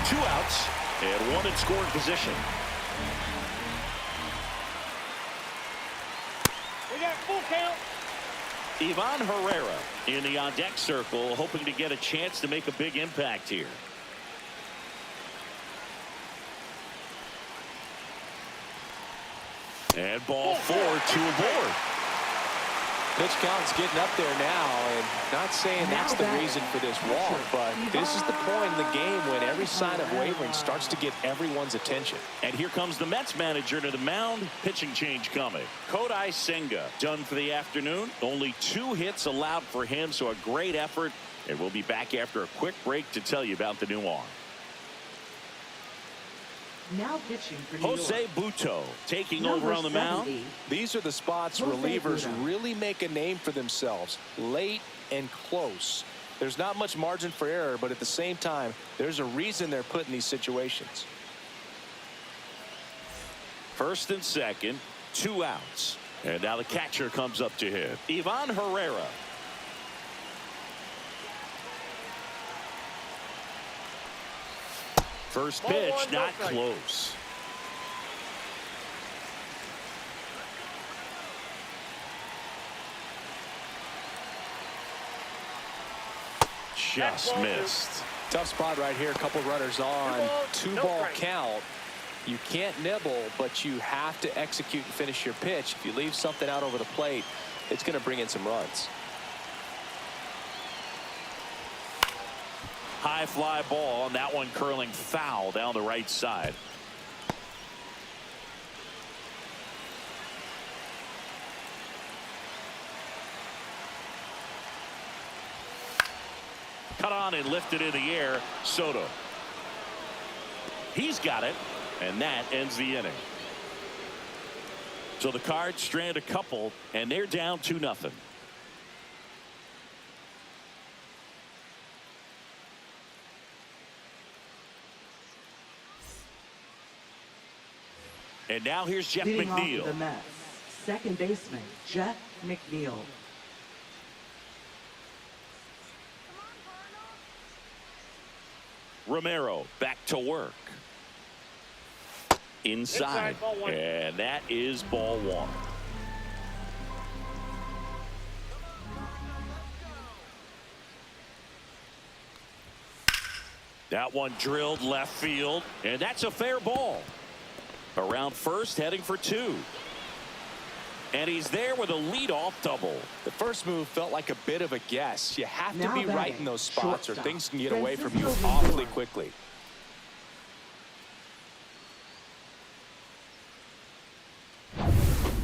Two outs and 1 in scoring position. We got full count. Ivan Herrera in the on-deck circle, hoping to get a chance to make a big impact here. And ball 4, 2 aboard. Pitch count's getting up there now, and not saying that's the reason for this walk, but this is the point in the game when every sign of wavering starts to get everyone's attention. And here comes the Mets manager to the mound. Pitching change coming. Kodai Senga done for the afternoon. Only 2 hits allowed for him, so a great effort. And we'll be back after a quick break to tell you about the new arm. Now pitching for New Jose York. Buto taking Number over on the mound. 70, These are the spots Jose relievers Buto. really make a name for themselves, late and close. There's not much margin for error, but at the same time, there's a reason they're put in these situations. First and second, 2 outs. And now the catcher comes up to hit. Ivan Herrera. First Ball pitch, 1, no not strike. close. Just ball, missed. Tough spot right here. A couple runners on. 2 balls, no 2-ball strike. count. You can't nibble, but you have to execute and finish your pitch. If you leave something out over the plate, it's going to bring in some runs. High fly ball, and that one curling foul down the right side. Cut on and lifted in the air. Soto. He's got it, and that ends the inning. So the Cards strand a couple, and they're down 2-0. And now here's Jeff leading off McNeil. for the Mets, second baseman Jeff McNeil. Romero back to work. Inside. Ball 1. And that is ball 1. That one drilled left field, and that's a fair ball. Around first, heading for 2. And he's there with a leadoff double. The first move felt like a bit of a guess. You have to Now be right batting, in those spots or shortstop, things can get away from you Francisco awfully Lindor. quickly.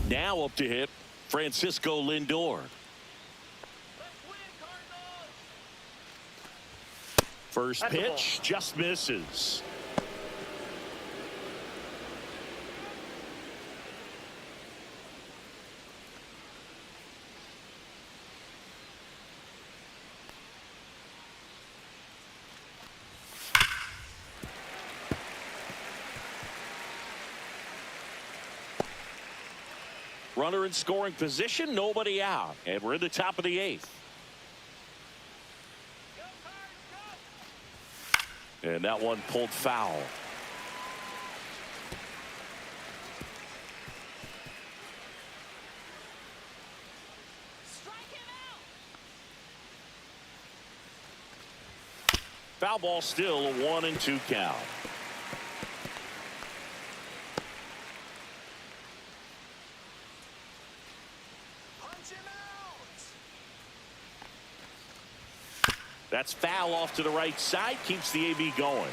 Now up to hit, Francisco Lindor. First That's a ball. pitch just misses. Runner in scoring position, nobody out. And we're in the top of the 8th. And that one pulled foul. Foul ball, still a 1-2 count. That's foul off to the right side, keeps the AB going.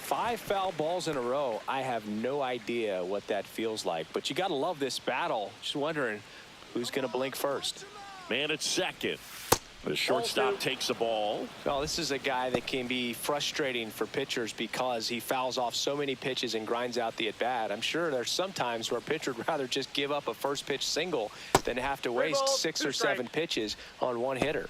Five foul balls in a row. I have no idea what that feels like, but you got to love this battle. Just wondering who's going to blink first. Man at second. The shortstop takes the ball. Well, this is a guy that can be frustrating for pitchers because he fouls off so many pitches and grinds out the at-bat. I'm sure there's some times where a pitcher would rather just give up a first pitch single than have to waste 6 or 7 pitches on one hitter.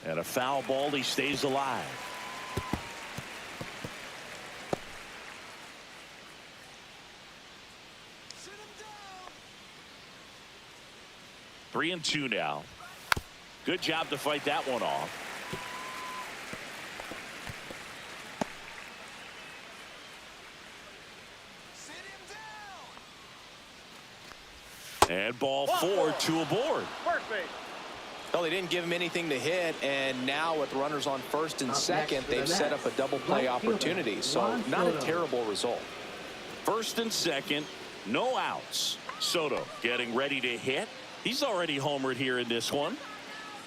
And a foul ball, he stays alive. Sit him down. 3-2 now. Good job to fight that one off. Sit him down. And ball 4, 2 aboard. First base. Well, they didn't give him anything to hit, and now with runners on first and Up second, next for they've the set Mets, up a double play right fielder, opportunity. So Juan not a Soto. terrible result. First and second, no outs. Soto getting ready to hit. He's already homered here in this one.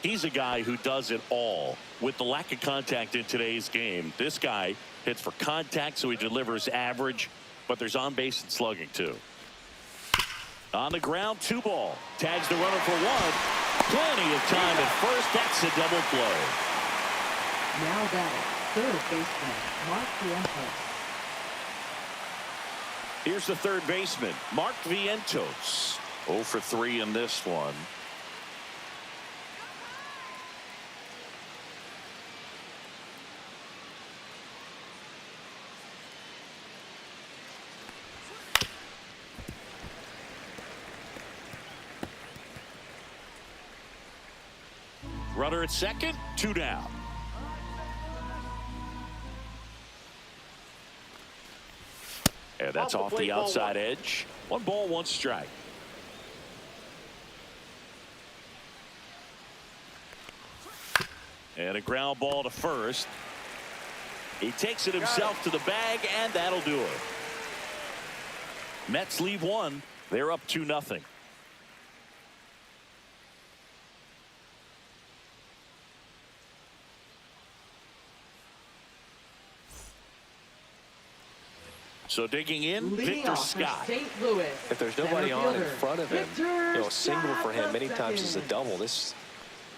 He's a guy who does it all. With the lack of contact in today's game, this guy hits for contact, so he delivers average, but there's on base and slugging too. On the ground, 2 ball. Tags the runner for 1. Plenty of time at first. That's a double play. Now batting, third baseman, Mark Vientos. Here's the third baseman, Mark Vientos. 0 for 3 in this one. Runner at second, 2 down. And that's off the outside edge. 1 ball, 1 strike. And a ground ball to first. He takes it himself to the bag, and that'll do it. Mets leave 1. They're up 2-0. So digging in, Leading Victor off for Scott. St. Louis. If there's nobody center on in fielder, front of him, Victor a single for him Scott, many times is a second. double. This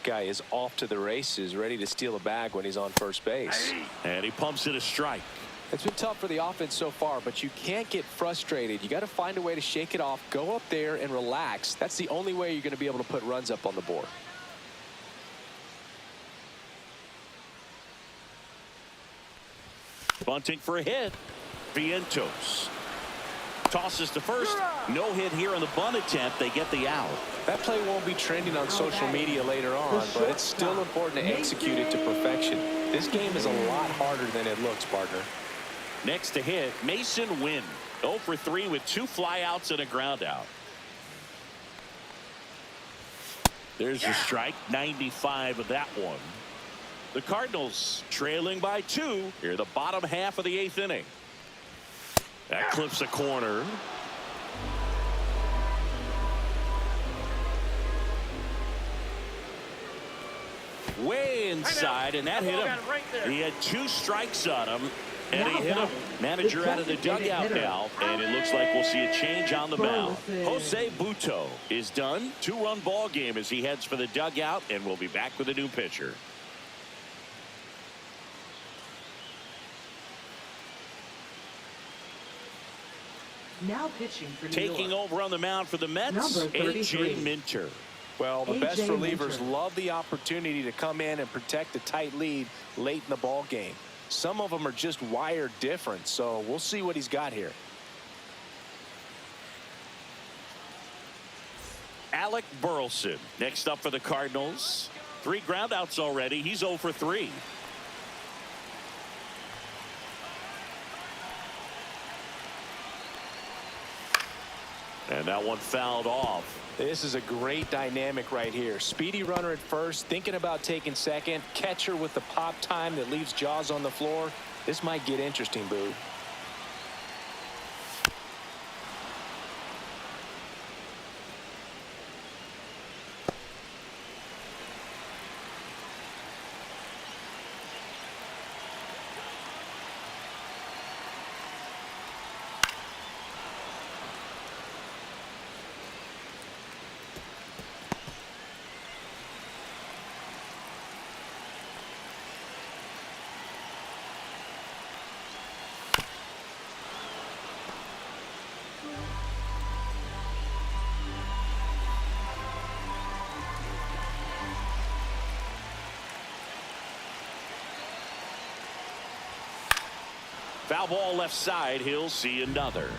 guy is off to the races, ready to steal a bag when he's on first base. And he pumps it a strike. It's been tough for the offense so far, but you can't get frustrated. You got to find a way to shake it off, go up there and relax. That's the only way you're going to be able to put runs up on the board. Bunting for a hit. Vientos tosses to first. No hit here on the bunt attempt. They get the out. That play won't be trending on social media later on, but it's still important to execute it to perfection. This game is a lot harder than it looks, partner. Next to hit, Mason Wynn. 0 for 3 with 2 flyouts and a ground out. There's a strike. 95 of that one. The Cardinals trailing by 2 here, the bottom half of the 8th inning. That clips a corner. Way inside, and that hit him. He had 2 strikes on him, and he hit him. Manager out of the dugout now, and it looks like we'll see a change on the mound. Jose Butto is done. 2-run ball game as he heads for the dugout, and we'll be back with a new pitcher. Now pitching for New Taking York. over on the mound for the Mets, Number 33. A.J. Minter. Well, the A.J. best relievers Minter. love the opportunity to come in and protect a tight lead late in the ball game. Some of them are just wired different, so we'll see what he's got here. Alec Burleson next up for the Cardinals. 3 groundouts already. He's 0 for 3. And that one fouled off. This is a great dynamic right here. Speedy runner at first, thinking about taking second. Catcher with the pop time that leaves Jaws on the floor. This might get interesting, Boo. Foul ball left side. He'll see another.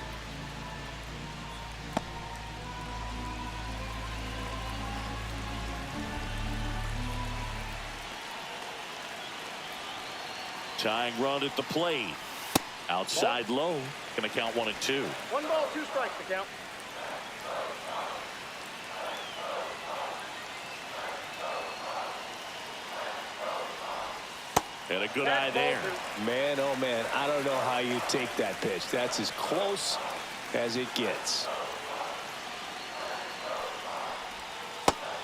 Tying run at the plate. Outside low. Gonna count 1 and 2. 1 ball, 2 strikes to count. And a good eye there. Man, oh man, I don't know how you take that pitch. That's as close as it gets.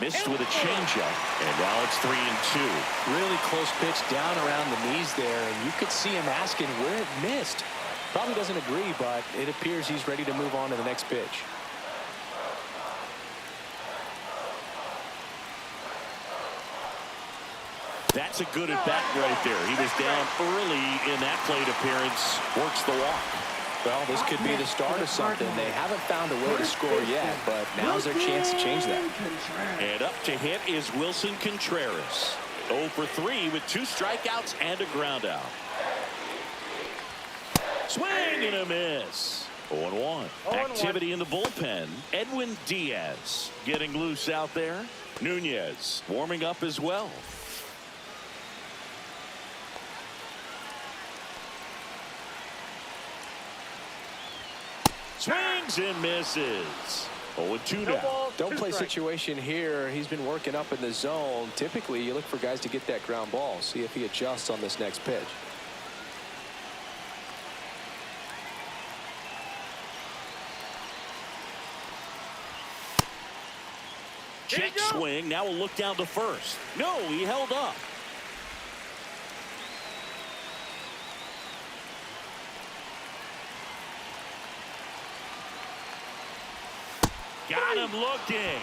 Missed with a changeup. And now it's 3 and 2. Really close pitch down around the knees there, and you could see him asking where it missed. Probably doesn't agree, but it appears he's ready to move on to the next pitch. That's a good at bat right there. He was down early in that plate appearance. Works the walk. Well, this could be the start of something. They haven't found a way to score yet, but now's their chance to change that. And up to hit is Wilson Contreras. 0 for 3 with 2 strikeouts and a ground out. Swing and a miss. 0-1. Activity in the bullpen. Edwin Diaz getting loose out there. Nunez warming up as well. Swings and misses. 0-2 now. Don't play situation here. He's been working up in the zone. Typically, you look for guys to get that ground ball. See if he adjusts on this next pitch. Check swing. Now we'll look down to first. No, he held up. Got him looking.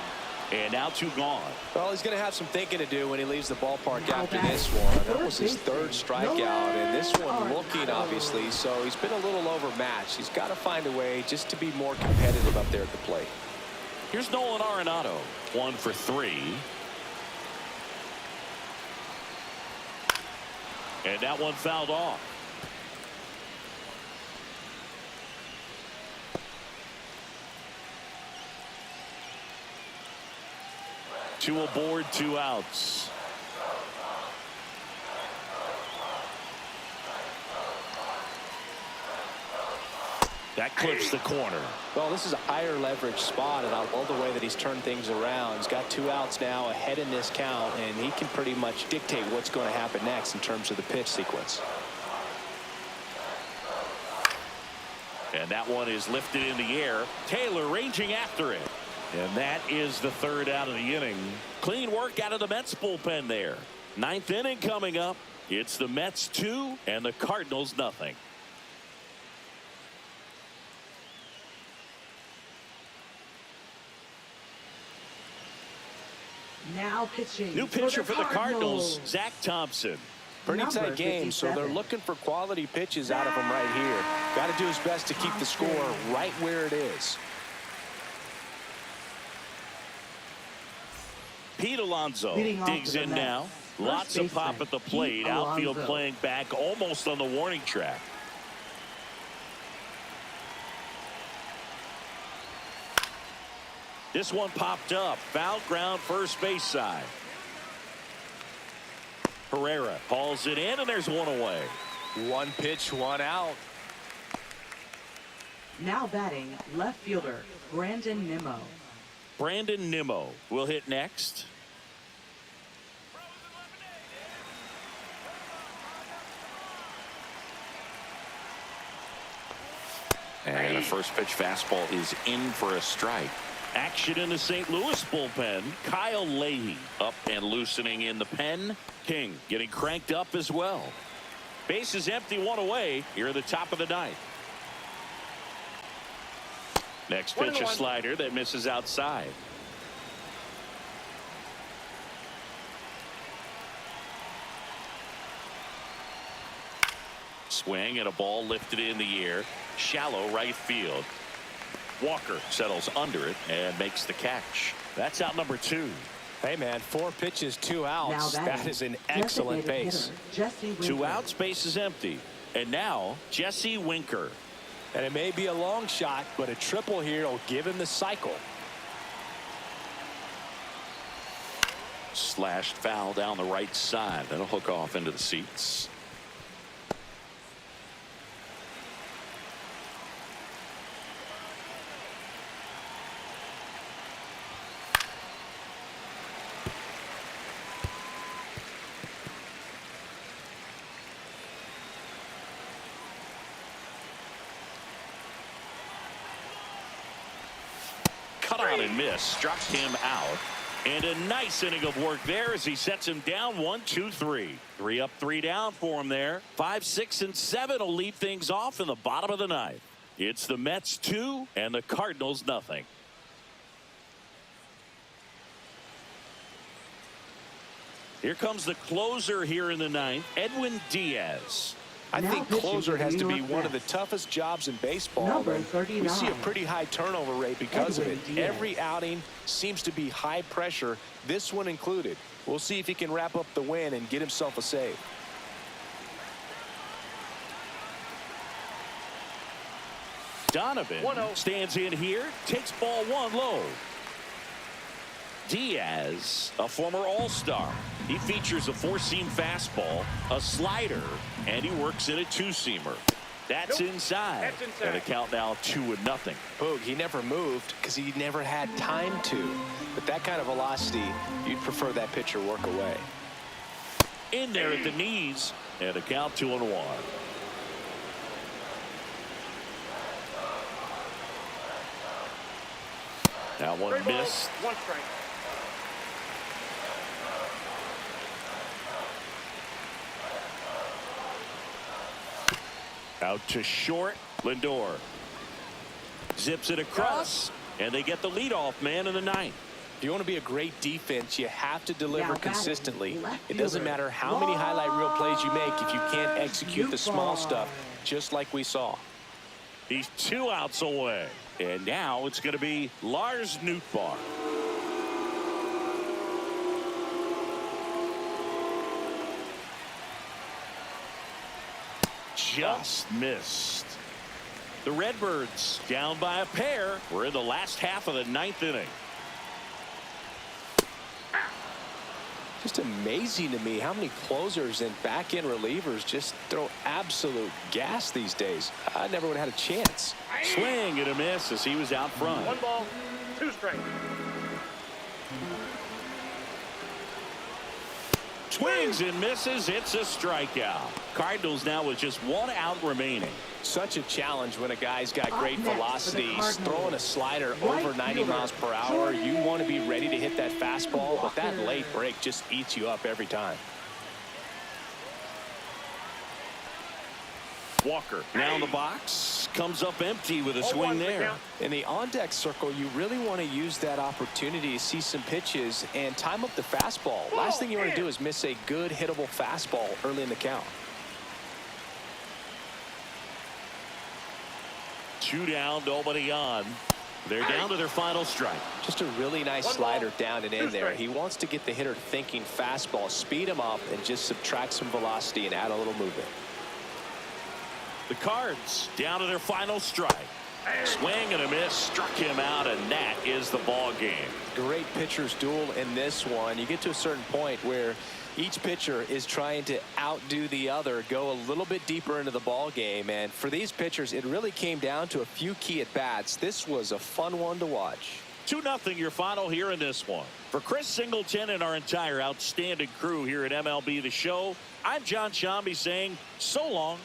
And now 2 gone. Well, he's going to have some thinking to do when he leaves the ballpark after this one. That was his 3rd strikeout, and this one looking, obviously, so he's been a little overmatched. He's got to find a way just to be more competitive up there at the plate. Here's Nolan Arenado. 1 for 3. And that one fouled off. Two aboard, 2 outs. That clips the corner. Well, this is a higher leverage spot, and I love the way that he's turned things around. He's got 2 outs now ahead in this count, and he can pretty much dictate what's going to happen next in terms of the pitch sequence. And that one is lifted in the air. Taylor ranging after it. And that is the 3rd out of the inning. Clean work out of the Mets bullpen there. 9th inning coming up. It's the Mets 2 and the Cardinals nothing. Now pitching. New pitcher for the Cardinals, Zach Thompson. Pretty Number tight game, so they're 57. looking for quality pitches out of him right here. Got to do his best to keep the score right where it is. Pete Alonso Leading off digs to the in Mets, now. first Lots of pop baseman, at the Pete plate. Outfield Alonso. playing back almost on the warning track. This one popped up. Foul ground first base side. Herrera hauls it in, and there's one away. One pitch, one out. Now batting, left fielder, Brandon Nimmo. Brandon Nimmo will hit next. And the first pitch fastball is in for a strike. Action in the St. Louis bullpen. Kyle Leahy up and loosening in the pen. King getting cranked up as well. Base is empty, one away here at the top of the ninth. Next pitch, a slider that misses outside. Swing and a ball lifted in the air. Shallow right field. Walker settles under it and makes the catch. That's out number 2. Hey, man, 4 pitches, 2 outs. Now That is an excellent designated base. hitter, Jesse Winker. 2 outs, base is empty. And now Jesse Winker. And it may be a long shot, but a triple here will give him the cycle. Slashed foul down the right side. That'll hook off into the seats. Cut on and miss. Struck him out. And a nice inning of work there as he sets him down 1, 2, 3. 3 up, 3 down for him there. 5, 6, and 7 will lead things off in the bottom of the ninth. It's the Mets 2 and the Cardinals nothing. Here comes the closer here in the ninth, Edwin Diaz. I Now think pitching closer for the has to New be York one of the Mets. toughest jobs in baseball. Number and we see a 39. pretty high turnover rate because Edwin of it. Diaz. Every outing seems to be high pressure, this one included. We'll see if he can wrap up the win and get himself a save. Donovan 1-0. stands in here, takes ball 1 low. Diaz, a former All-Star. He features a 4-seam fastball, a slider, and he works in a 2-seamer. That's inside. That's inside. And a count now 2-0. Boog, he never moved because he never had time to. But that kind of velocity, you'd prefer that pitcher work away. In there at the knees, and a count 2-1. Now one 3 balls, missed. 1 strike. Out to short. Lindor zips it across, and they get the leadoff man in the ninth. If you want to be a great defense, you have to deliver Now batting, consistently. left It doesn't fielder. matter how many highlight reel plays you make if you can't execute the small Newbar. stuff, just like we saw. He's 2 outs away. And now it's going to be Lars Nootbaar. Just missed. The Redbirds down by a pair. We're in the last half of the ninth inning. Just amazing to me how many closers and back-end relievers just throw absolute gas these days. I never would have had a chance. Swing and a miss as he was out front. 1 ball, 2 strikes. Swings and misses. It's a strikeout. Cardinals now with just 1 out remaining. Such a challenge when a guy's got Up great next for the velocity. He's Cardinals, throwing a slider right over 90 fielder, miles per hour. You want to be ready to hit that fastball, but that Walker. late break just eats you up every time. Walker now in the box. Comes up empty with a swing there. In the on-deck circle, you really want to use that opportunity to see some pitches and time up the fastball. Last thing you want to do is miss a good hittable fastball early in the count. 2 down, nobody on. They're down to their final strike. Just a really nice One slider ball, down and 2 in there. strikes. He wants to get the hitter thinking fastball, speed him up, and just subtract some velocity and add a little movement. The Cards down to their final strike. Swing and a miss, struck him out, and that is the ball game. Great pitcher's duel in this one. You get to a certain point where each pitcher is trying to outdo the other, go a little bit deeper into the ball game, and for these pitchers it really came down to a few key at bats. This was a fun one to watch. 2-0 your final here in this one. For Chris Singleton and our entire outstanding crew here at MLB The Show, I'm John Shambi saying so long.